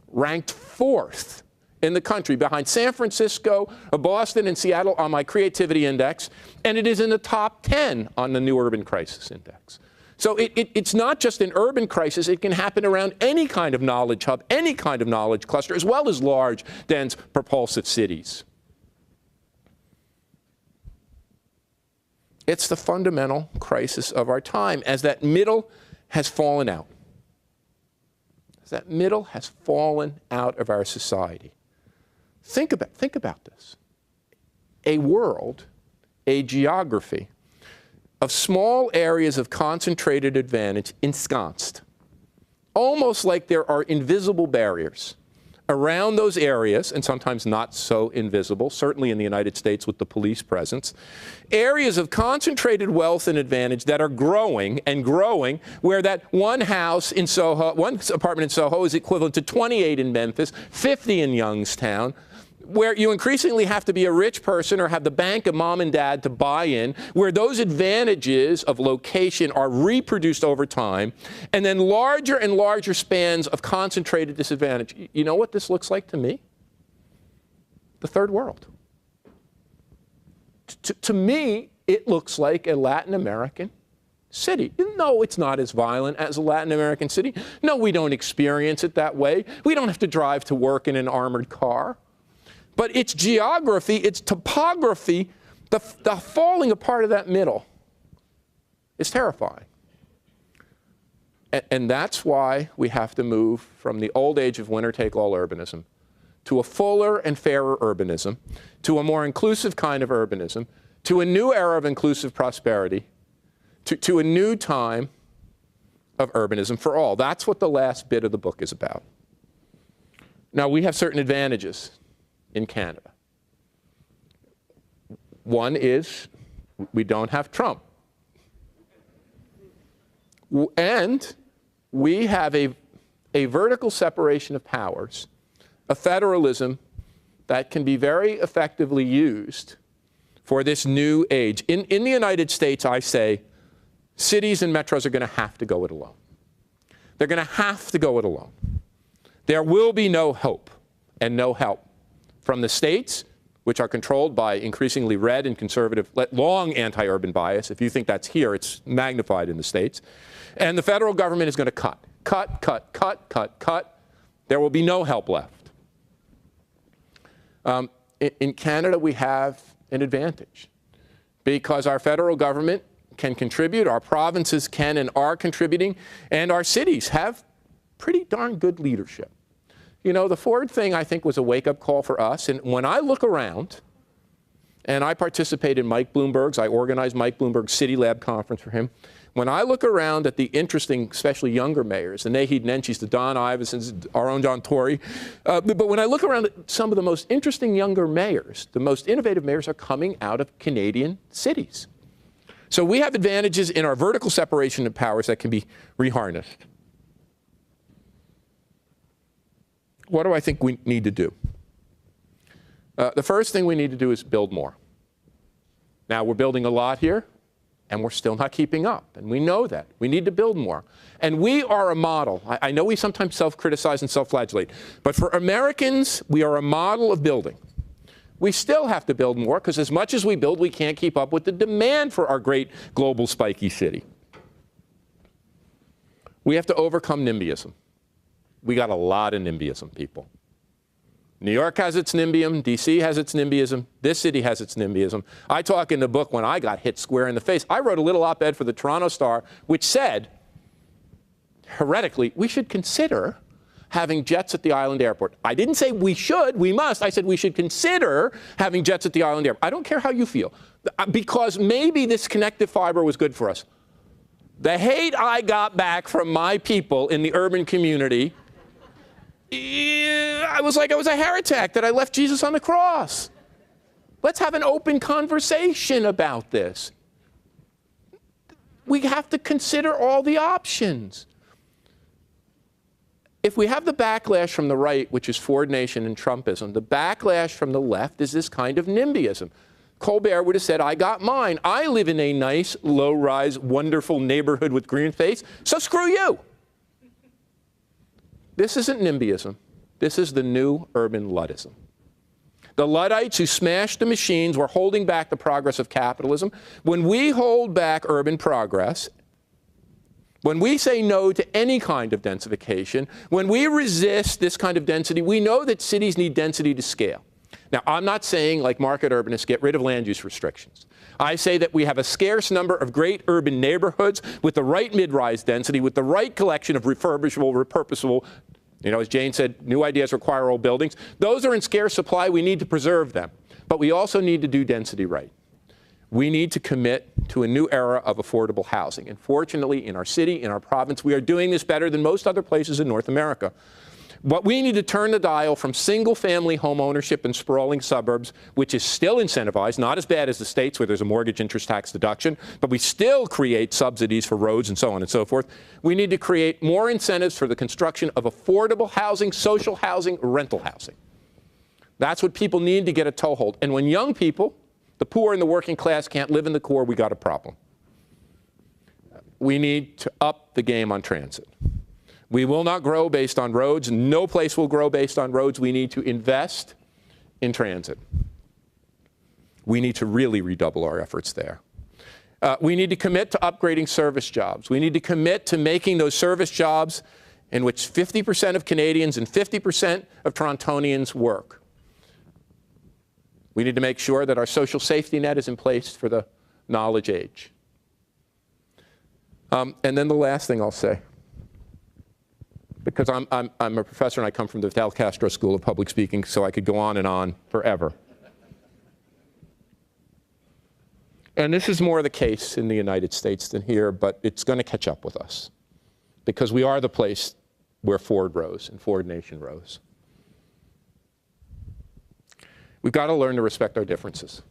ranked 4th in the country behind San Francisco, Boston, and Seattle on my creativity index, and it is in the top 10 on the New Urban Crisis Index. So it's not just an urban crisis. It can happen around any kind of knowledge hub, any kind of knowledge cluster, as well as large, dense, propulsive cities. It's the fundamental crisis of our time, as that middle has fallen out. As that middle has fallen out of our society. Think about this. A world, a geography, of small areas of concentrated advantage ensconced, almost like there are invisible barriers around those areas, and sometimes not so invisible, certainly in the United States with the police presence, areas of concentrated wealth and advantage that are growing and growing, where that one house in Soho, one apartment in Soho is equivalent to 28 in Memphis, 50 in Youngstown, where you increasingly have to be a rich person or have the bank of mom and dad to buy in, where those advantages of location are reproduced over time, and then larger and larger spans of concentrated disadvantage. You know what this looks like to me? The third world. To me, it looks like a Latin American city. No, it's not as violent as a Latin American city. No, we don't experience it that way. We don't have to drive to work in an armored car. But its geography, its topography, the falling apart of that middle is terrifying. And that's why we have to move from the old age of winner-take-all urbanism to a fuller and fairer urbanism, to a more inclusive kind of urbanism, to a new era of inclusive prosperity, to a new time of urbanism for all. That's what the last bit of the book is about. Now, we have certain advantages in Canada. One is we don't have Trump. And we have a vertical separation of powers, a federalism that can be very effectively used for this new age. In the United States, I say, cities and metros are going to have to go it alone. They're going to have to go it alone. There will be no hope and no help from the states, which are controlled by increasingly red and conservative, long anti-urban bias. If you think that's here, it's magnified in the states. And the federal government is going to cut, cut, cut, cut, cut, cut. There will be no help left. In Canada, we have an advantage because our federal government can contribute, our provinces can and are contributing, and our cities have pretty darn good leadership. You know, the Ford thing, I think, was a wake-up call for us. And when I look around, and I participate in Mike Bloomberg's, I organized Mike Bloomberg's City Lab conference for him. When I look around at the interesting, especially younger mayors, the Naheed Nenshis, the Don Ivisons, our own John Tory, but when I look around at some of the most interesting younger mayors, the most innovative mayors are coming out of Canadian cities. So we have advantages in our vertical separation of powers that can be reharnessed. What do I think we need to do? The first thing we need to do is build more. Now, we're building a lot here, and we're still not keeping up, and we know that. We need to build more. And we are a model. I know we sometimes self-criticize and self-flagellate, but for Americans, we are a model of building. We still have to build more, because as much as we build, we can't keep up with the demand for our great global spiky city. We have to overcome NIMBYism. We got a lot of NIMBYism, people. New York has its NIMBYism, DC has its NIMBYism, this city has its NIMBYism. I talk in the book when I got hit square in the face. I wrote a little op-ed for the Toronto Star which said, heretically, we should consider having jets at the island airport. I didn't say we should, we must. I said we should consider having jets at the island airport. I don't care how you feel, because maybe this connective fiber was good for us. The hate I got back from my people in the urban community, I was like I was a heretic, that I left Jesus on the cross. Let's have an open conversation about this. We have to consider all the options. If we have the backlash from the right, which is Ford Nation and Trumpism, the backlash from the left is this kind of NIMBYism. Colbert would have said, I got mine. I live in a nice, low-rise, wonderful neighborhood with green space, so screw you. This isn't NIMBYism. This is the new urban Luddism. The Luddites who smashed the machines were holding back the progress of capitalism. When we hold back urban progress, when we say no to any kind of densification, when we resist this kind of density, we know that cities need density to scale. Now, I'm not saying, like market urbanists, get rid of land use restrictions. I say that we have a scarce number of great urban neighborhoods with the right mid-rise density, with the right collection of refurbishable, repurposable, you know, as Jane said, new ideas require old buildings. Those are in scarce supply. We need to preserve them. But we also need to do density right. We need to commit to a new era of affordable housing. And fortunately, in our city, in our province, we are doing this better than most other places in North America. But we need to turn the dial from single-family home ownership in sprawling suburbs, which is still incentivized, not as bad as the states where there's a mortgage interest tax deduction, but we still create subsidies for roads and so on and so forth. We need to create more incentives for the construction of affordable housing, social housing, rental housing. That's what people need to get a toehold. And when young people, the poor and the working class, can't live in the core, we got a problem. We need to up the game on transit. We will not grow based on roads. No place will grow based on roads. We need to invest in transit. We need to really redouble our efforts there. We need to commit to upgrading service jobs. We need to commit to making those service jobs in which 50% of Canadians and 50% of Torontonians work. We need to make sure that our social safety net is in place for the knowledge age. And then the last thing I'll say, because I'm a professor and I come from the Fidel Castro School of Public Speaking, so I could go on and on forever. And this is more the case in the United States than here, but it's going to catch up with us, because we are the place where Ford rose and Ford Nation rose. We've got to learn to respect our differences.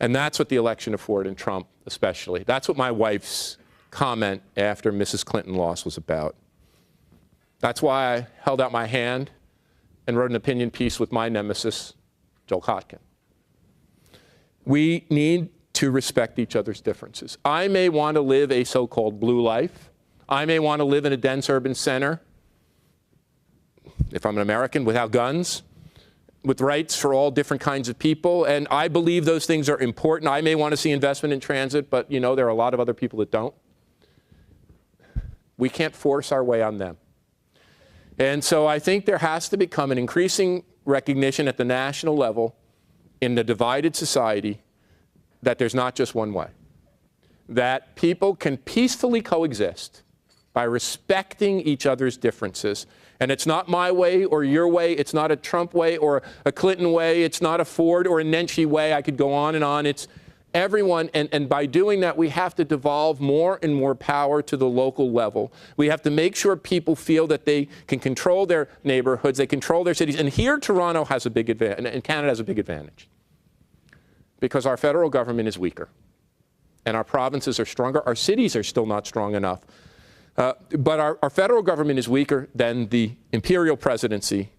And that's what the election of Ford and Trump especially, that's what my wife's comment after Mrs. Clinton lost was about. That's why I held out my hand and wrote an opinion piece with my nemesis, Joel Kotkin. We need to respect each other's differences. I may want to live a so-called blue life. I may want to live in a dense urban center, if I'm an American, without guns, with rights for all different kinds of people. And I believe those things are important. I may want to see investment in transit, but you know, there are a lot of other people that don't. We can't force our way on them. And so I think there has to become an increasing recognition at the national level in the divided society that there's not just one way. That people can peacefully coexist by respecting each other's differences. And it's not my way or your way. It's not a Trump way or a Clinton way. It's not a Ford or a Nenshi way. I could go on and on. It's everyone. And by doing that, we have to devolve more and more power to the local level. We have to make sure people feel that they can control their neighborhoods, they control their cities. And here, Toronto has a big advantage, and Canada has a big advantage, because our federal government is weaker, and our provinces are stronger. Our cities are still not strong enough. But our federal government is weaker than the imperial presidency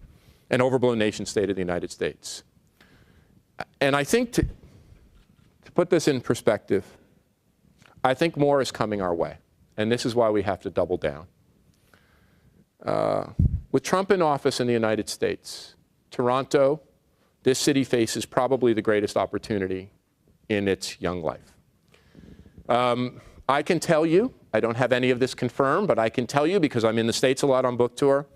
and overblown nation state of the United States. And I think to put this in perspective, I think more is coming our way. And this is why we have to double down. With Trump in office in the United States, Toronto, this city faces probably the greatest opportunity in its young life. I can tell you, I don't have any of this confirmed, but I can tell you, because I'm in the States a lot on book tour,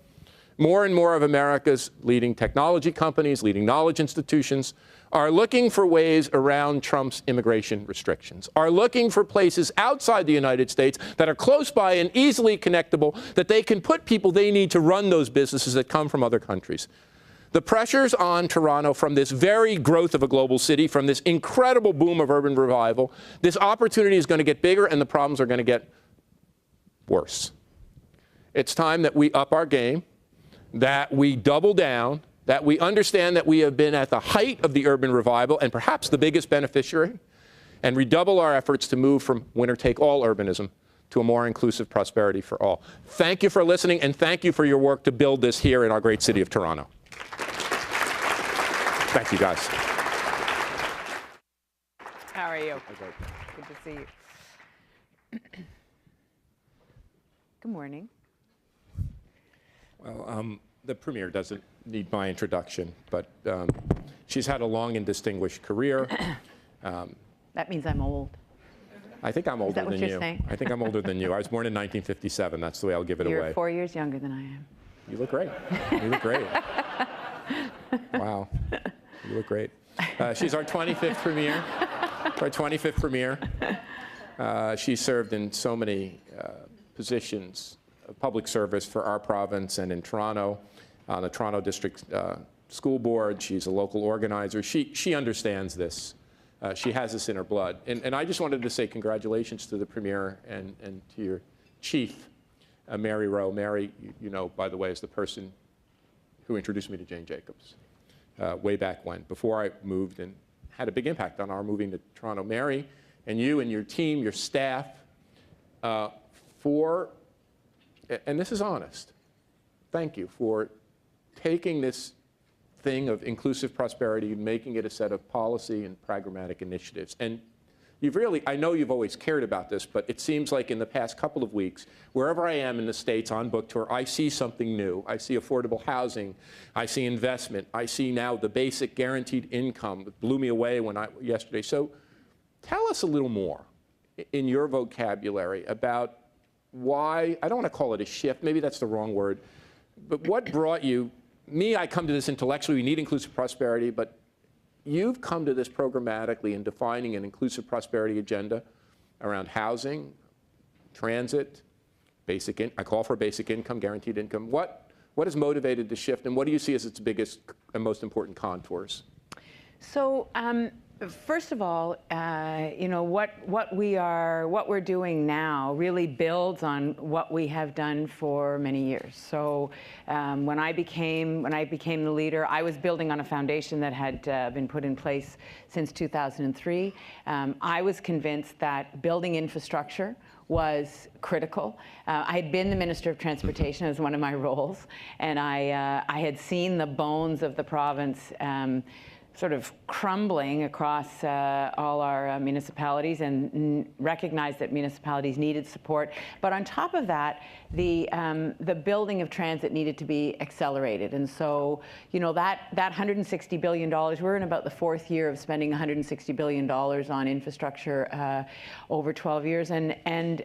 more and more of America's leading technology companies, leading knowledge institutions, are looking for ways around Trump's immigration restrictions, are looking for places outside the United States that are close by and easily connectable, that they can put people they need to run those businesses that come from other countries. The pressures on Toronto from this very growth of a global city, from this incredible boom of urban revival, this opportunity is going to get bigger and the problems are going to get worse. It's time that we up our game, that we double down, that we understand that we have been at the height of the urban revival and perhaps the biggest beneficiary, and redouble our efforts to move from winner-take-all urbanism to a more inclusive prosperity for all. Thank you for listening, and thank you for your work to build this here in our great city of Toronto. Thank you, guys. How are you? Good to see you. Good morning. Well, the Premier doesn't need my introduction, but she's had a long and distinguished career. That means I'm old. I think I'm older that what than you're you. saying? I think I'm older than you. I was born in 1957. That's the way I'll give it away. You're 4 years younger than I am. You look great. You look great. Wow. You look great. She's our 25th Premier. Our 25th Premier. She served in so many positions of public service for our province and in Toronto, on the Toronto District School Board. She's a local organizer. She understands this. She has this in her blood. And I just wanted to say congratulations to the Premier and to your chief, Mary Rowe. Mary, you know, by the way, is the person who introduced me to Jane Jacobs way back when, before I moved and had a big impact on our moving to Toronto. Mary and you and your team, your staff, and this is honest, thank you for taking this thing of inclusive prosperity and making it a set of policy and pragmatic initiatives. And you've really, I know you've always cared about this, but it seems like in the past couple of weeks, wherever I am in the States on book tour, I see something new. I see affordable housing. I see investment. I see now the basic guaranteed income. It blew me away yesterday. So tell us a little more in your vocabulary about why, I don't want to call it a shift, maybe that's the wrong word, but what brought you, I come to this intellectually, we need inclusive prosperity, but you've come to this programmatically in defining an inclusive prosperity agenda around housing, transit, I call for basic income, guaranteed income. What has motivated the shift, and what do you see as its biggest and most important contours? So, first of all, you know, what we're doing now really builds on what we have done for many years. So when I became the leader, I was building on a foundation that had been put in place since 2003. I was convinced that building infrastructure was critical. I had been the Minister of Transportation as one of my roles, and I had seen the bones of the province sort of crumbling across all our municipalities, and recognized that municipalities needed support. But on top of that, the building of transit needed to be accelerated. And so, you know, that $160 billion, we're in about the 4th year of spending $160 billion on infrastructure over 12 years. And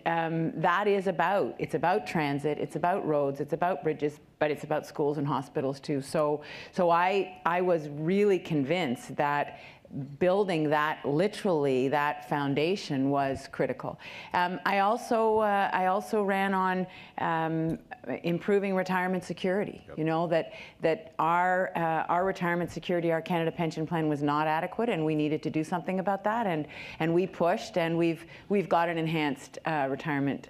that is it's about transit, it's about roads, it's about bridges, but it's about schools and hospitals too. So I was really convinced that building that, literally, that foundation was critical. I also ran on improving retirement security. Yep. You know, that our retirement security, our Canada Pension Plan was not adequate, and we needed to do something about that. And we pushed, and we've got an enhanced retirement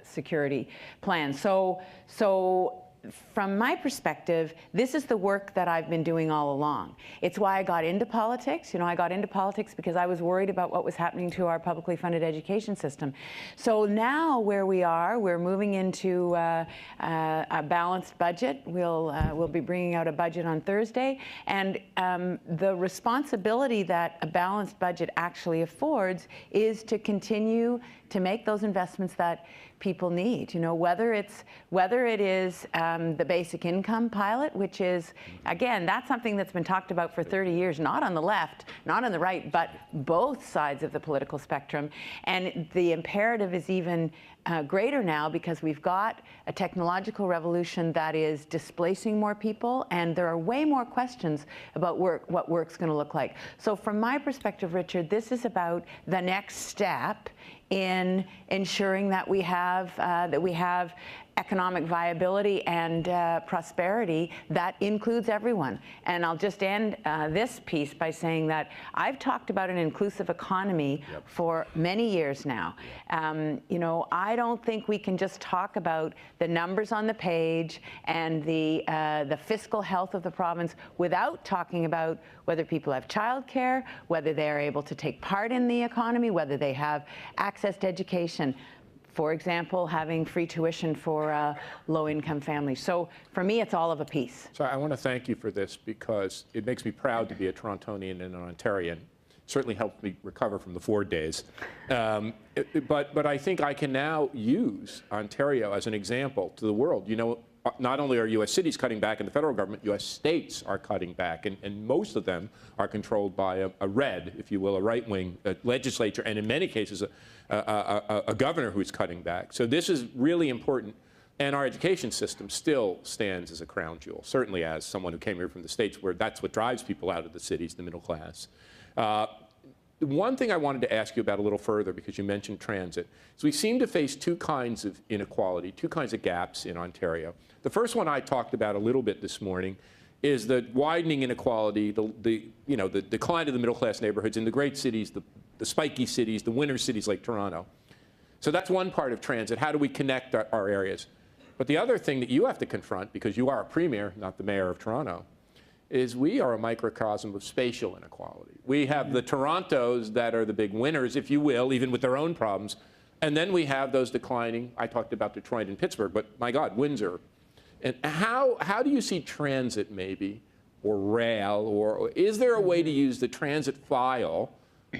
security plan. So from my perspective, this is the work that I've been doing all along. It's why I got into politics. You know, I got into politics because I was worried about what was happening to our publicly funded education system. So now where we are, we're moving into a balanced budget. We'll be bringing out a budget on Thursday. And the responsibility that a balanced budget actually affords is to continue to make those investments that people need. You know, whether it is the basic income pilot, which is, again, that's something that's been talked about for 30 years, not on the left, not on the right, but both sides of the political spectrum. And the imperative is even greater now, because we've got a technological revolution that is displacing more people, and there are way more questions about what work's going to look like. So from my perspective, Richard, this is about the next step in ensuring that we have economic viability and prosperity that includes everyone. And I'll just end this piece by saying that I've talked about an inclusive economy for many years now. You know, I don't think we can just talk about the numbers on the page and the fiscal health of the province without talking about whether people have childcare, whether they are able to take part in the economy, whether they have access to education. For example, having free tuition for low-income families. So for me, it's all of a piece. So I want to thank you for this, because it makes me proud to be a Torontonian and an Ontarian. Certainly helped me recover from the Ford days. But I think I can now use Ontario as an example to the world. You know, not only are U.S. cities cutting back in the federal government, U.S. states are cutting back, and most of them are controlled by a red, if you will, a right-wing legislature, and in many cases a governor who's cutting back. So this is really important, and our education system still stands as a crown jewel, certainly as someone who came here from the States, where that's what drives people out of the cities, the middle class. One thing I wanted to ask you about a little further, because you mentioned transit, is we seem to face two kinds of inequality, two kinds of gaps in Ontario. The first one I talked about a little bit this morning is the widening inequality, the decline of the middle class neighborhoods in the great cities, the spiky cities, the winter cities like Toronto. So that's one part of transit. How do we connect our areas? But the other thing that you have to confront, because you are a premier, not the mayor of Toronto, is we are a microcosm of spatial inequality. We have the Torontos that are the big winners, if you will, even with their own problems. And then we have those declining. I talked about Detroit and Pittsburgh, but my God, Windsor. And how do you see transit, maybe, or rail, or is there a way to use the transit file?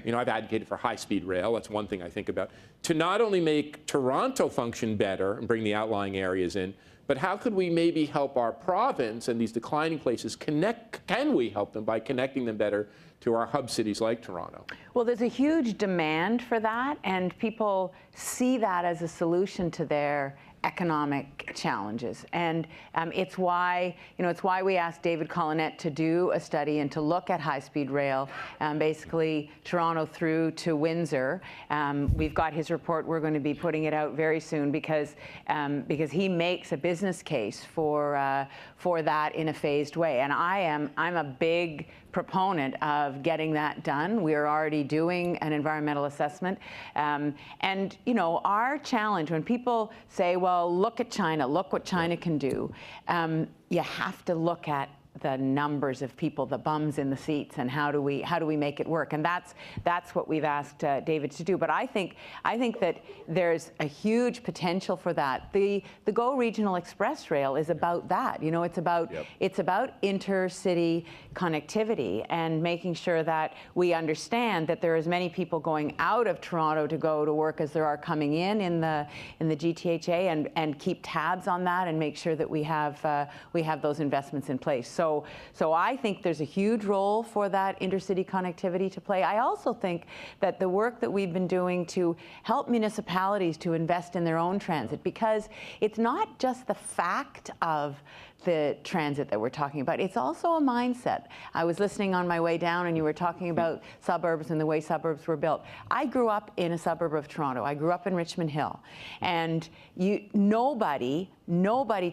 You know, I've advocated for high-speed rail. That's one thing I think about. To not only make Toronto function better and bring the outlying areas in, but how could we maybe help our province and these declining places connect? Can we help them by connecting them better to our hub cities like Toronto? Well, there's a huge demand for that, and people see that as a solution to their economic challenges. And it's why we asked David Collinette to do a study and to look at high-speed rail, basically Toronto through to Windsor. We've got his report. We're going to be putting it out very soon, because he makes a business case for that in a phased way. And I'm a big proponent of getting that done. We're already doing an environmental assessment. And, you know, our challenge, when people say, well, look at China, look what China can do, you have to look at the numbers of people, the bums in the seats, and how do we make it work? And that's what we've asked David to do. But I think that there's a huge potential for that. The GO Regional Express Rail is about that. You know, it's about intercity connectivity and making sure that we understand that there are as many people going out of Toronto to go to work as there are coming in the GTHA, and keep tabs on that and make sure that we have those investments in place. So I think there's a huge role for that intercity connectivity to play. I also think that the work that we've been doing to help municipalities to invest in their own transit, because it's not just the fact of the transit that we're talking about, it's also a mindset. I was listening on my way down, and you were talking about suburbs and the way suburbs were built. I grew up in a suburb of Toronto. I grew up in Richmond Hill, and nobody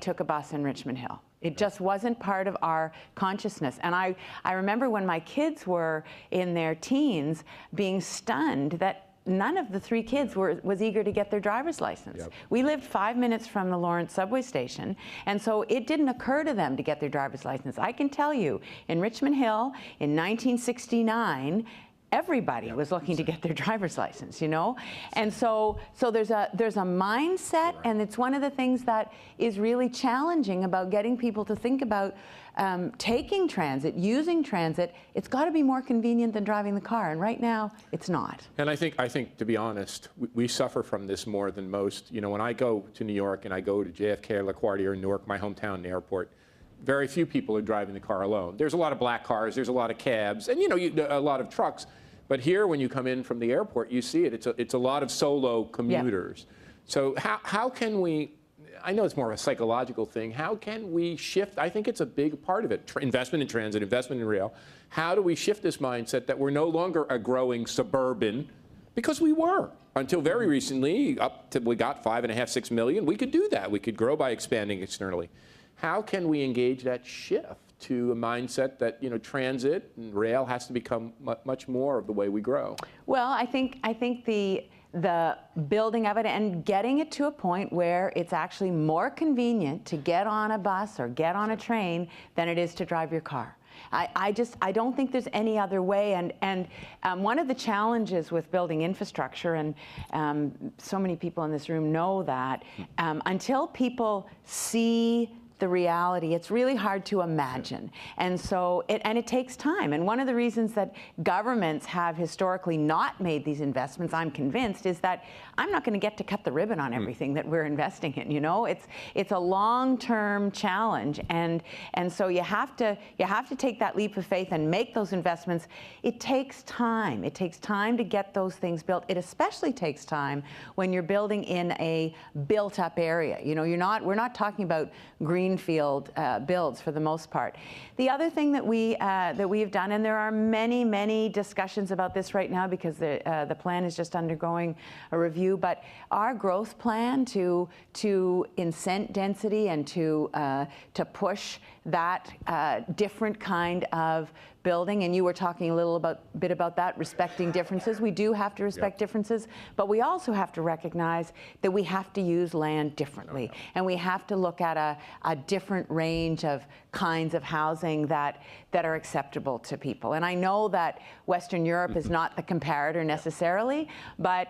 took a bus in Richmond Hill. It just wasn't part of our consciousness. And I remember when my kids were in their teens being stunned that none of the 3 kids was eager to get their driver's license. Yep. We lived 5 minutes from the Lawrence subway station, and so it didn't occur to them to get their driver's license. I can tell you, in Richmond Hill in 1969, everybody was looking to get their driver's license, you know? And so there's a mindset, and it's one of the things that is really challenging about getting people to think about taking transit, using transit. It's got to be more convenient than driving the car, and right now it's not. And I think to be honest, we suffer from this more than most. You know, when I go to New York and I go to JFK or LaGuardia or Newark, my hometown airport, very few people are driving the car alone. There's a lot of black cars, there's a lot of cabs, and a lot of trucks. But here, when you come in from the airport, you see it. It's a lot of solo commuters. Yeah. So how can we, I know it's more of a psychological thing, how can we shift? I think it's a big part of it, investment in transit, investment in rail. How do we shift this mindset that we're no longer a growing suburban, because we were. Until very recently, up to we got 5.5, 6 million, we could do that. We could grow by expanding externally. How can we engage that shift to a mindset that, you know, transit and rail has to become much more of the way we grow? Well, I think the building of it and getting it to a point where it's actually more convenient to get on a bus or get on a train than it is to drive your car. I don't think there's any other way. And one of the challenges with building infrastructure, and so many people in this room know that, until people see the reality, it's really hard to imagine. And so it takes time. And one of the reasons that governments have historically not made these investments, I'm convinced, is that I'm not going to get to cut the ribbon on everything that we're investing in. You know, it's a long-term challenge, and so you have to take that leap of faith and make those investments. It takes time. It takes time to get those things built. It especially takes time when you're building in a built-up area. You know, we're not talking about greenfield builds for the most part. The other thing that we have done, and there are many discussions about this right now because the plan is just undergoing a review, but our growth plan to incent density and to push that different kind of building, and you were talking a little bit about that, respecting differences. We do have to respect differences, but we also have to recognize that we have to use land differently, and we have to look at a different range of kinds of housing that are acceptable to people. And I know that Western Europe is not the comparator necessarily, but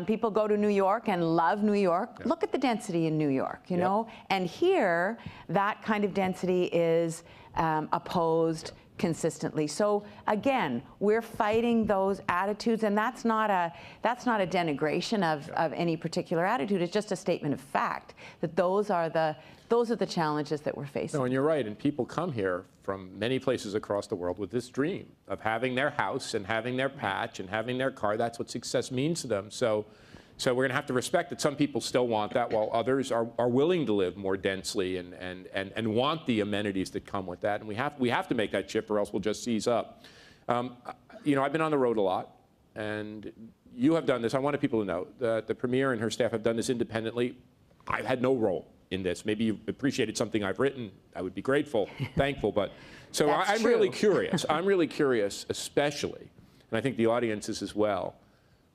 people go to New York and love New York. Look at the density in New York, you know? And here, that kind of density is opposed consistently. So again, we're fighting those attitudes, and that's not a denigration of any particular attitude. It's just a statement of fact that those are the challenges that we're facing. No, and you're right. And people come here from many places across the world with this dream of having their house and having their patch and having their car. That's what success means to them. So we're going to have to respect that some people still want that, while others are willing to live more densely and want the amenities that come with that. And we have to make that shift, or else we'll just seize up. You know, I've been on the road a lot, and you have done this. I wanted people to know that the Premier and her staff have done this independently. I've had no role in this. Maybe you've appreciated something I've written. I would be grateful, thankful. But so I'm really curious. I'm really curious, especially, and I think the audience is as well.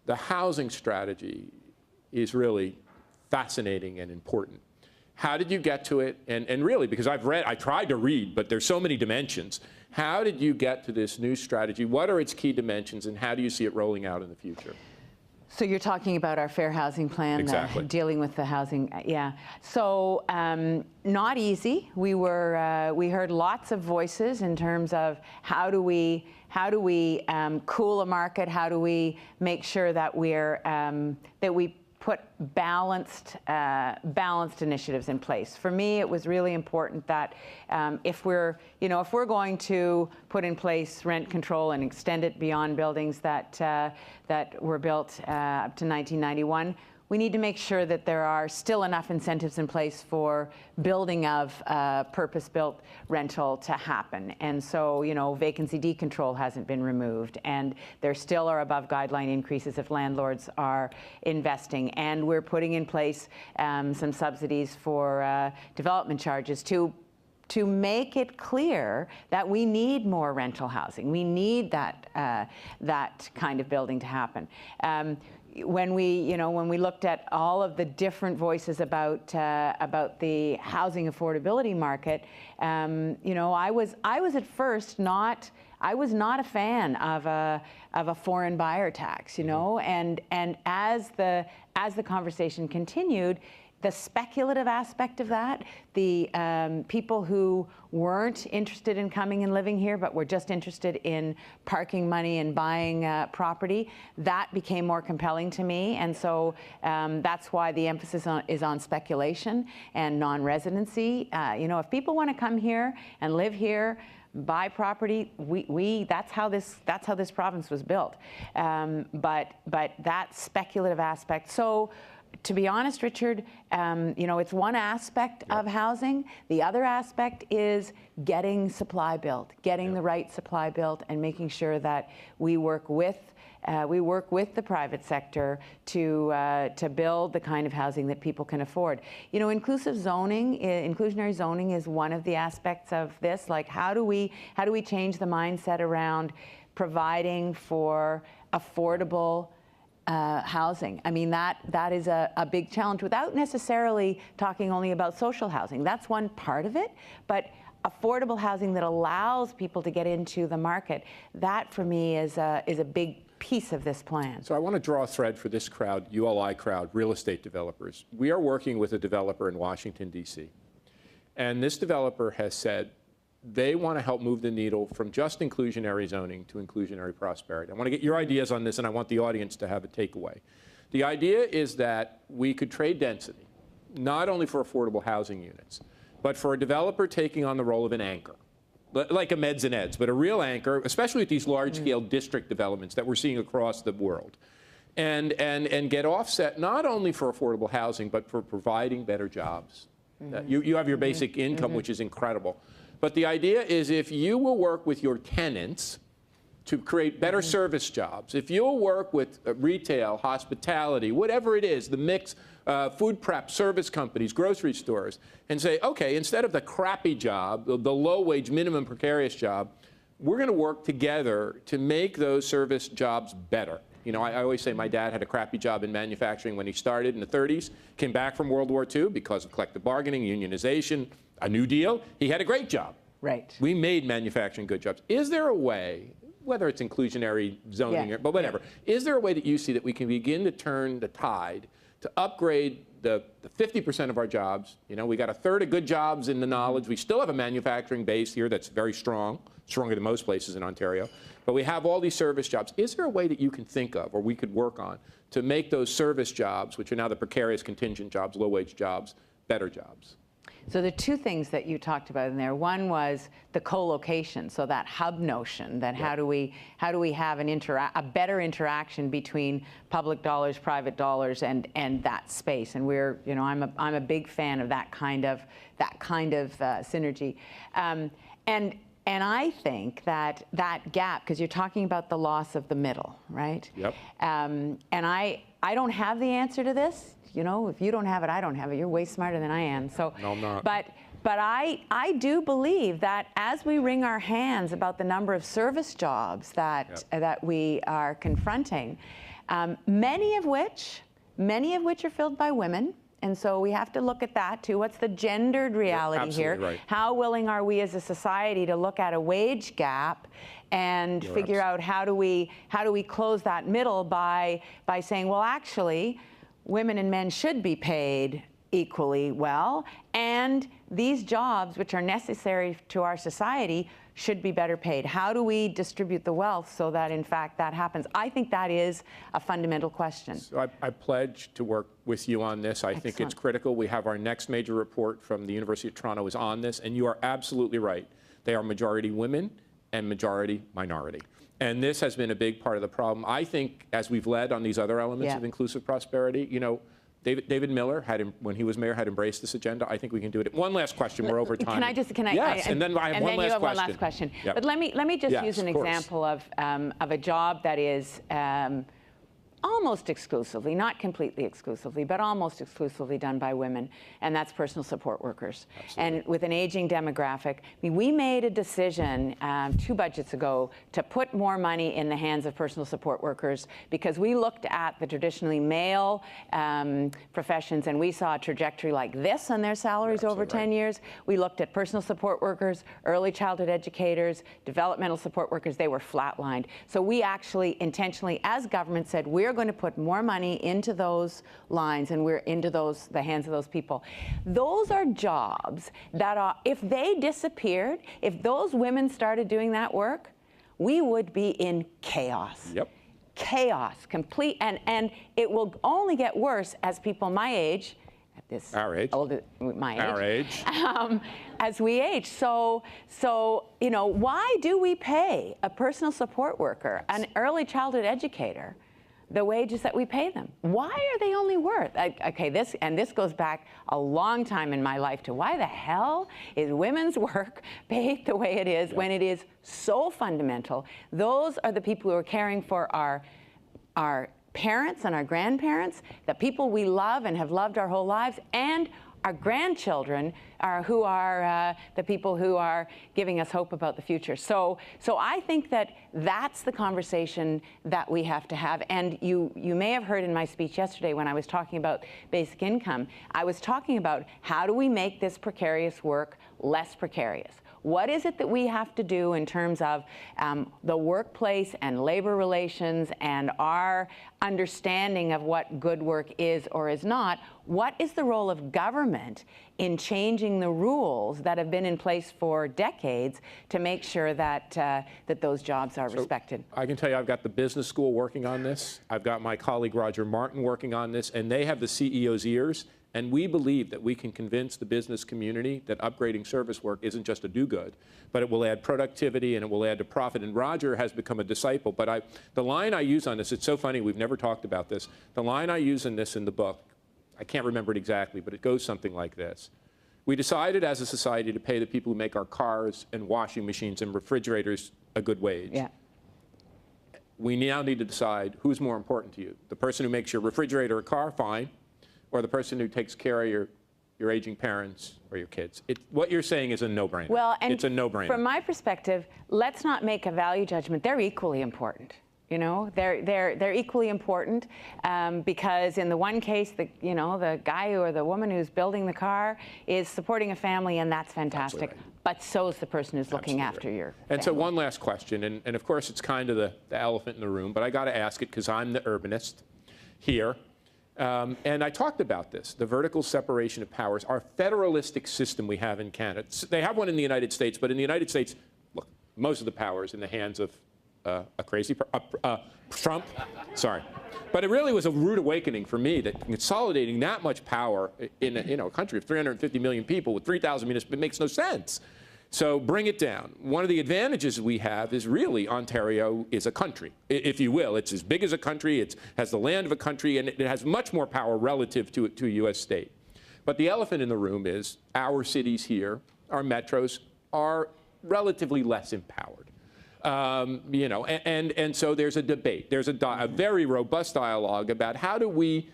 The housing strategy is really fascinating and important. How did you get to it? And really, because I tried to read, but there's so many dimensions. How did you get to this new strategy? What are its key dimensions, and how do you see it rolling out in the future? So you're talking about our fair housing plan, Exactly. Dealing with the housing, yeah. So not easy. We heard lots of voices in terms of how do we cool a market? How do we make sure that we put balanced initiatives in place? For me, it was really important that if we're going to put in place rent control and extend it beyond buildings that were built up to 1991, we need to make sure that there are still enough incentives in place for building of purpose-built rental to happen. And so, vacancy decontrol hasn't been removed, and there still are above guideline increases if landlords are investing. And we're putting in place some subsidies for development charges to make it clear that we need more rental housing. We need that kind of building to happen. When we looked at all of the different voices about the housing affordability market, I was at first not a fan of a foreign buyer tax, and as the conversation continued, the speculative aspect of that, the people who weren't interested in coming and living here but were just interested in parking money and buying property, that became more compelling to me. And so that's why the emphasis is on speculation and non-residency. If people want to come here and live here, buy property, that's how this province was built. But that speculative aspect. So, to be honest, Richard, it's one aspect of housing. The other aspect is getting supply built, getting the right supply built, and making sure that we work with the private sector to build the kind of housing that people can afford. Inclusionary zoning is one of the aspects of this. Like, how do we change the mindset around providing for affordable housing? I mean, that is a big challenge, without necessarily talking only about social housing. That's one part of it, but affordable housing that allows people to get into the market, that for me is a big piece of this plan. So I want to draw a thread for this crowd, ULI crowd, real estate developers. We are working with a developer in Washington, D.C., and this developer has said they want to help move the needle from just inclusionary zoning to inclusionary prosperity. I want to get your ideas on this, and I want the audience to have a takeaway. The idea is that we could trade density, not only for affordable housing units, but for a developer taking on the role of an anchor, like a Meds and Eds, but a real anchor, especially with these large-scale district developments that we're seeing across the world, and get offset not only for affordable housing, but for providing better jobs. You have your basic income, which is incredible. But the idea is, if you will work with your tenants to create better service jobs, if you'll work with retail, hospitality, whatever it is, the mix, food prep, service companies, grocery stores, and say, okay, instead of the crappy job, the low-wage, minimum precarious job, we're going to work together to make those service jobs better. I always say my dad had a crappy job in manufacturing when he started in the 30s, came back from World War II because of collective bargaining, unionization, a New Deal. He had a great job. Right. We made manufacturing good jobs. Is there a way, whether it's inclusionary zoning, but whatever, is there a way that you see that we can begin to turn the tide to upgrade the 50% of our jobs? We got a third of good jobs in the knowledge. We still have a manufacturing base here that's very strong, stronger than most places in Ontario. But we have all these service jobs. Is there a way that you can think of, or we could work on, to make those service jobs, which are now the precarious contingent jobs, low-wage jobs, better jobs? So the two things that you talked about in there, one was the co-location, so that hub notion, that how do we have a better interaction between public dollars, private dollars, and that space. And I'm a big fan of that kind of synergy. And I think that gap, because you're talking about the loss of the middle, right? Yep. And I don't have the answer to this. If you don't have it, I don't have it. You're way smarter than I am. So, no, I'm not. But I do believe that as we wring our hands about the number of service jobs that we are confronting, many of which are filled by women, And so we have to look at that too. What's the gendered reality here? Right. How willing are we as a society to look at a wage gap and figure out how do we close that middle by saying, well, actually, women and men should be paid equally well, and these jobs, which are necessary to our society, should be better paid. How do we distribute the wealth so that, in fact, that happens? I think that is a fundamental question. So I pledge to work with you on this. I think it's critical. We have our next major report from the University of Toronto is on this, and you are absolutely right. They are majority women and majority minority. And this has been a big part of the problem. I think as we've led on these other elements of inclusive prosperity, you know, David Miller when he was mayor, had embraced this agenda. I think we can do it. One last question. We're over time. Yes, and then I have one last question. Yep. But let me just use an example of a job that is almost exclusively, not completely exclusively, but almost exclusively done by women, and that's personal support workers. Absolutely. And with an aging demographic, I mean, we made a decision 2 budgets ago to put more money in the hands of personal support workers because we looked at the traditionally male professions and we saw a trajectory like this on their salaries over 10 years. We looked at personal support workers, early childhood educators, developmental support workers. They were flatlined. So we actually intentionally, as government, said we're going to put more money into those lines and we're into the hands of those people. Those are jobs that are, if they disappeared, if those women started doing that work, we would be in chaos. Yep. Chaos, complete, and it will only get worse as people my age, at this our age, as we age. So you know, why do we pay a personal support worker, an early childhood educator, the wages that we pay them? Why are they only worth? Okay, this goes back a long time in my life to why the hell is women's work paid the way it is when it is so fundamental? Those are the people who are caring for our parents and our grandparents, the people we love and have loved our whole lives, and our grandchildren who are the people who are giving us hope about the future. So I think that that's the conversation that we have to have. And you may have heard in my speech yesterday when I was talking about basic income, I was talking about how do we make this precarious work less precarious? What is it that we have to do in terms of the workplace and labor relations and our understanding of what good work is or is not? What is the role of government in changing the rules that have been in place for decades to make sure that that those jobs are respected? I can tell you I've got the business school working on this. I've got my colleague Roger Martin working on this, and they have the CEO's ears. And we believe that we can convince the business community that upgrading service work isn't just a do-good, but it will add productivity and it will add to profit. And Roger has become a disciple. But the line I use on this, it's so funny, we've never talked about this. The line I use in this in the book, I can't remember it exactly, but it goes something like this. We decided as a society to pay the people who make our cars and washing machines and refrigerators a good wage. Yeah. We now need to decide who's more important to you. The person who makes your refrigerator or car, fine. Or the person who takes care of your aging parents or your kids. What you're saying is a no-brainer. Well, and it's a no-brainer. From my perspective, let's not make a value judgment. They're equally important. You know, they're equally important because in the one case, the guy or the woman who's building the car is supporting a family, and that's fantastic. Right. But so is the person who's looking after your family. And so one last question, and of course it's kind of the elephant in the room, but I got to ask it because I'm the urbanist here. And I talked about this, the vertical separation of powers, our federalistic system we have in Canada. They have one in the United States, but in the United States, look, most of the power is in the hands of Trump. Sorry. But it really was a rude awakening for me that consolidating that much power in a country of 350 million people with 3,000 municipalities makes no sense. So bring it down. One of the advantages we have is really Ontario is a country, if you will. It's as big as a country, it has the land of a country, and it has much more power relative to a U.S. state. But the elephant in the room is our cities here, our metros, are relatively less empowered. And so there's a debate. There's a very robust dialogue about how do we,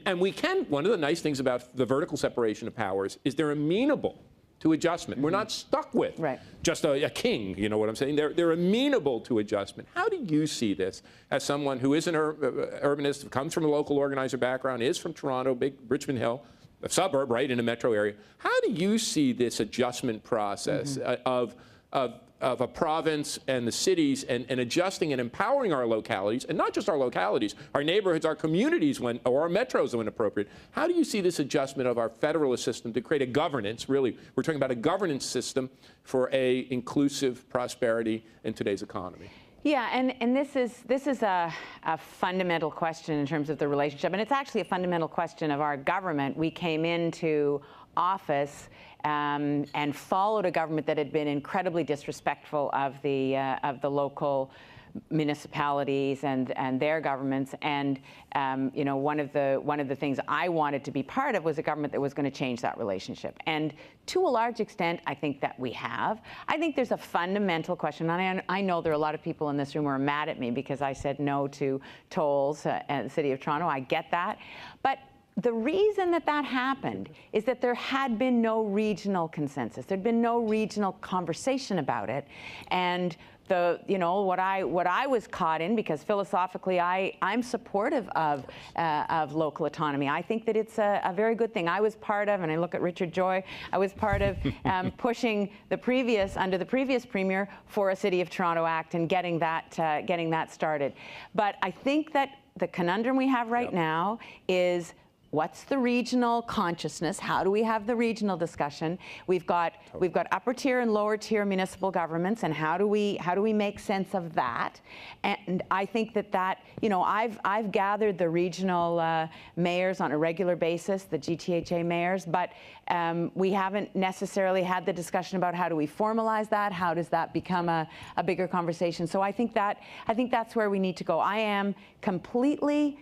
and we can, one of the nice things about the vertical separation of powers is they're amenable to adjustment. We're not stuck with just a king, you know what I'm saying? They're amenable to adjustment. How do you see this as someone who is an urbanist, comes from a local organizer background, is from Toronto, big Richmond Hill, suburb, right, in a metro area. How do you see this adjustment process of a province and the cities and adjusting and empowering our localities, and not just our localities, our neighborhoods, our communities, or our metros when appropriate? How do you see this adjustment of our federalist system to create a governance, really, we're talking about a governance system for a inclusive prosperity in today's economy? Yeah, and this is a fundamental question in terms of the relationship, and it's actually a fundamental question of our government. We came into office and followed a government that had been incredibly disrespectful of the local municipalities and their governments. And you know, one of the things I wanted to be part of was a government that was going to change that relationship. And to a large extent, I think that we have. I think there's a fundamental question, and I know there are a lot of people in this room who are mad at me because I said no to tolls in the City of Toronto. I get that, but the reason that that happened is that there had been no regional consensus. There'd been no regional conversation about it, and you know, what I was caught in, because philosophically I'm supportive of local autonomy. I think that it's a very good thing. I was part of, and I look at Richard Joy, I was part of pushing under the previous premier for a City of Toronto Act and getting that started. But I think that the conundrum we have right now is, what's the regional consciousness? How do we have the regional discussion? We've got upper tier and lower tier municipal governments, and how do we make sense of that? And I think that you know, I've gathered the regional mayors on a regular basis, the GTHA mayors, but we haven't necessarily had the discussion about how do we formalize that? How does that become a bigger conversation? So I think that's where we need to go. I am completely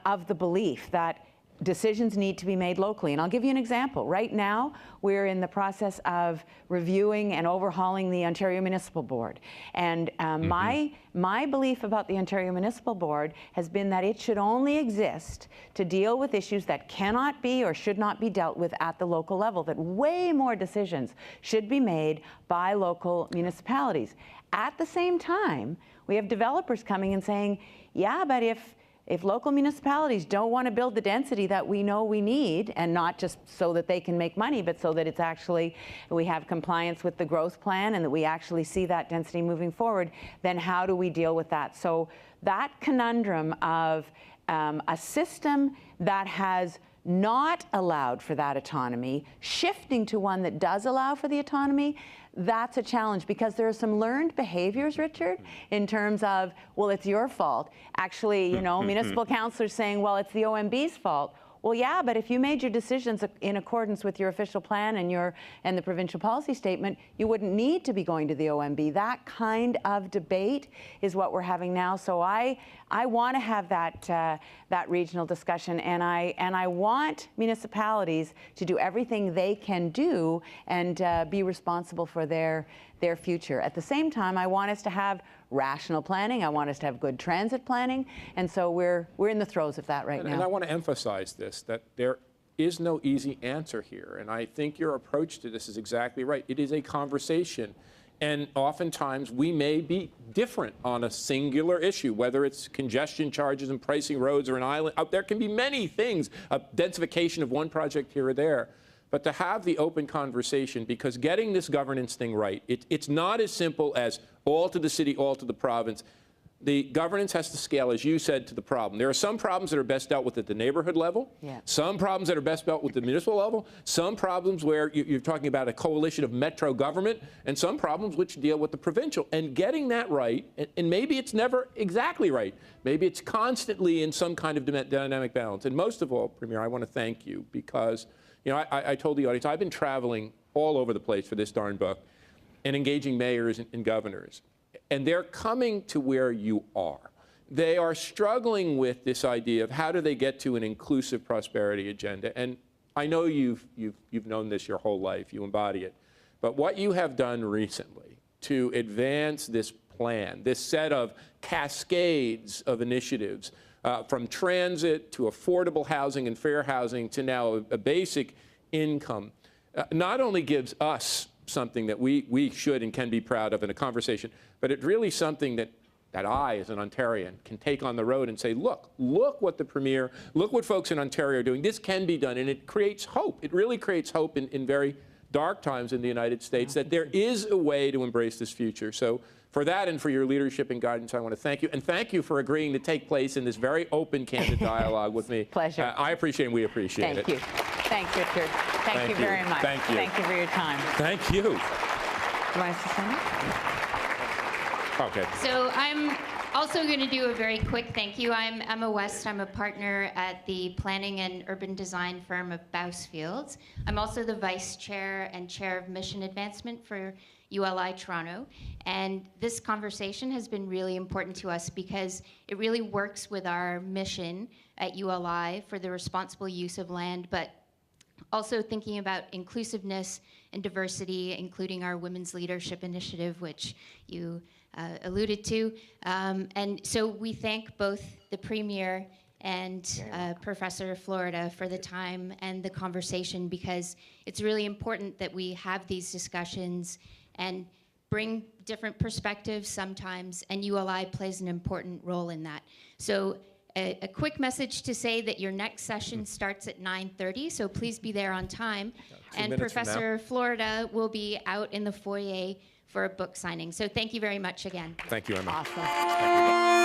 of the belief that decisions need to be made locally. And I'll give you an example. Right now, we're in the process of reviewing and overhauling the Ontario Municipal Board. And my belief about the Ontario Municipal Board has been that it should only exist to deal with issues that cannot be or should not be dealt with at the local level, that way more decisions should be made by local municipalities. At the same time, we have developers coming and saying, yeah, but if local municipalities don't want to build the density that we know we need, and not just so that they can make money, but so that it's actually, we have compliance with the growth plan and that we actually see that density moving forward, then how do we deal with that? So that conundrum of a system that has not allowed for that autonomy, shifting to one that does allow for the autonomy, that's a challenge, because there are some learned behaviors, Richard, in terms of, well, it's your fault. Actually, you know, municipal councillors saying, well, it's the OMB's fault. Well, yeah, but if you made your decisions in accordance with your official plan and the provincial policy statement, you wouldn't need to be going to the OMB. That kind of debate is what we're having now. So I want to have that regional discussion, and I want municipalities to do everything they can do and be responsible for their future. At the same time, I want us to have rational planning. I want us to have good transit planning. And so we're in the throes of that right now. And I want to emphasize this, that there is no easy answer here. And I think your approach to this is exactly right. It is a conversation. And oftentimes we may be different on a singular issue, whether it's congestion charges and pricing roads or an island. There can be many things, a densification of one project here or there. But to have the open conversation, because getting this governance thing right, it's not as simple as all to the city, all to the province. The governance has to scale, as you said, to the problem. There are some problems that are best dealt with at the neighborhood level, some problems that are best dealt with the municipal level, some problems where you're talking about a coalition of metro government, and some problems which deal with the provincial. And getting that right, and maybe it's never exactly right, maybe it's constantly in some kind of dynamic balance. And most of all, Premier, I want to thank you, because you know, I told the audience, I've been traveling all over the place for this darn book and engaging mayors and governors. And they're coming to where you are. They are struggling with this idea of how do they get to an inclusive prosperity agenda. And I know you've known this your whole life, you embody it. But what you have done recently to advance this plan, this set of cascades of initiatives, from transit to affordable housing and fair housing to now a basic income, not only gives us something that we should and can be proud of in a conversation, but it's really something that that I, as an Ontarian, can take on the road and say, look what the Premier, look what folks in Ontario are doing. This can be done, and it creates hope. It really creates hope in very dark times in the United States that there is a way to embrace this future. So for that and for your leadership and guidance, I want to thank you. And thank you for agreeing to take place in this very open, candid dialogue with me. Pleasure. I appreciate it and we appreciate it. Thank you. Thanks, Richard. Thank you very much. Thank you. Thank you for your time. Thank you. Do you want us to send it? Okay. So I'm also going to do a very quick thank you. I'm Emma West. I'm a partner at the planning and urban design firm of Bousfields. I'm also the vice chair and chair of mission advancement for ULI Toronto. And this conversation has been really important to us because it really works with our mission at ULI for the responsible use of land, but also thinking about inclusiveness and diversity, including our Women's Leadership Initiative, which you alluded to. And so we thank both the Premier and Professor Florida for the time and the conversation, because it's really important that we have these discussions and bring different perspectives sometimes, and ULI plays an important role in that. So a quick message to say that your next session starts at 9:30, so please be there on time. And Professor Florida will be out in the foyer for a book signing. So thank you very much again. Thank you, Emma. Awesome.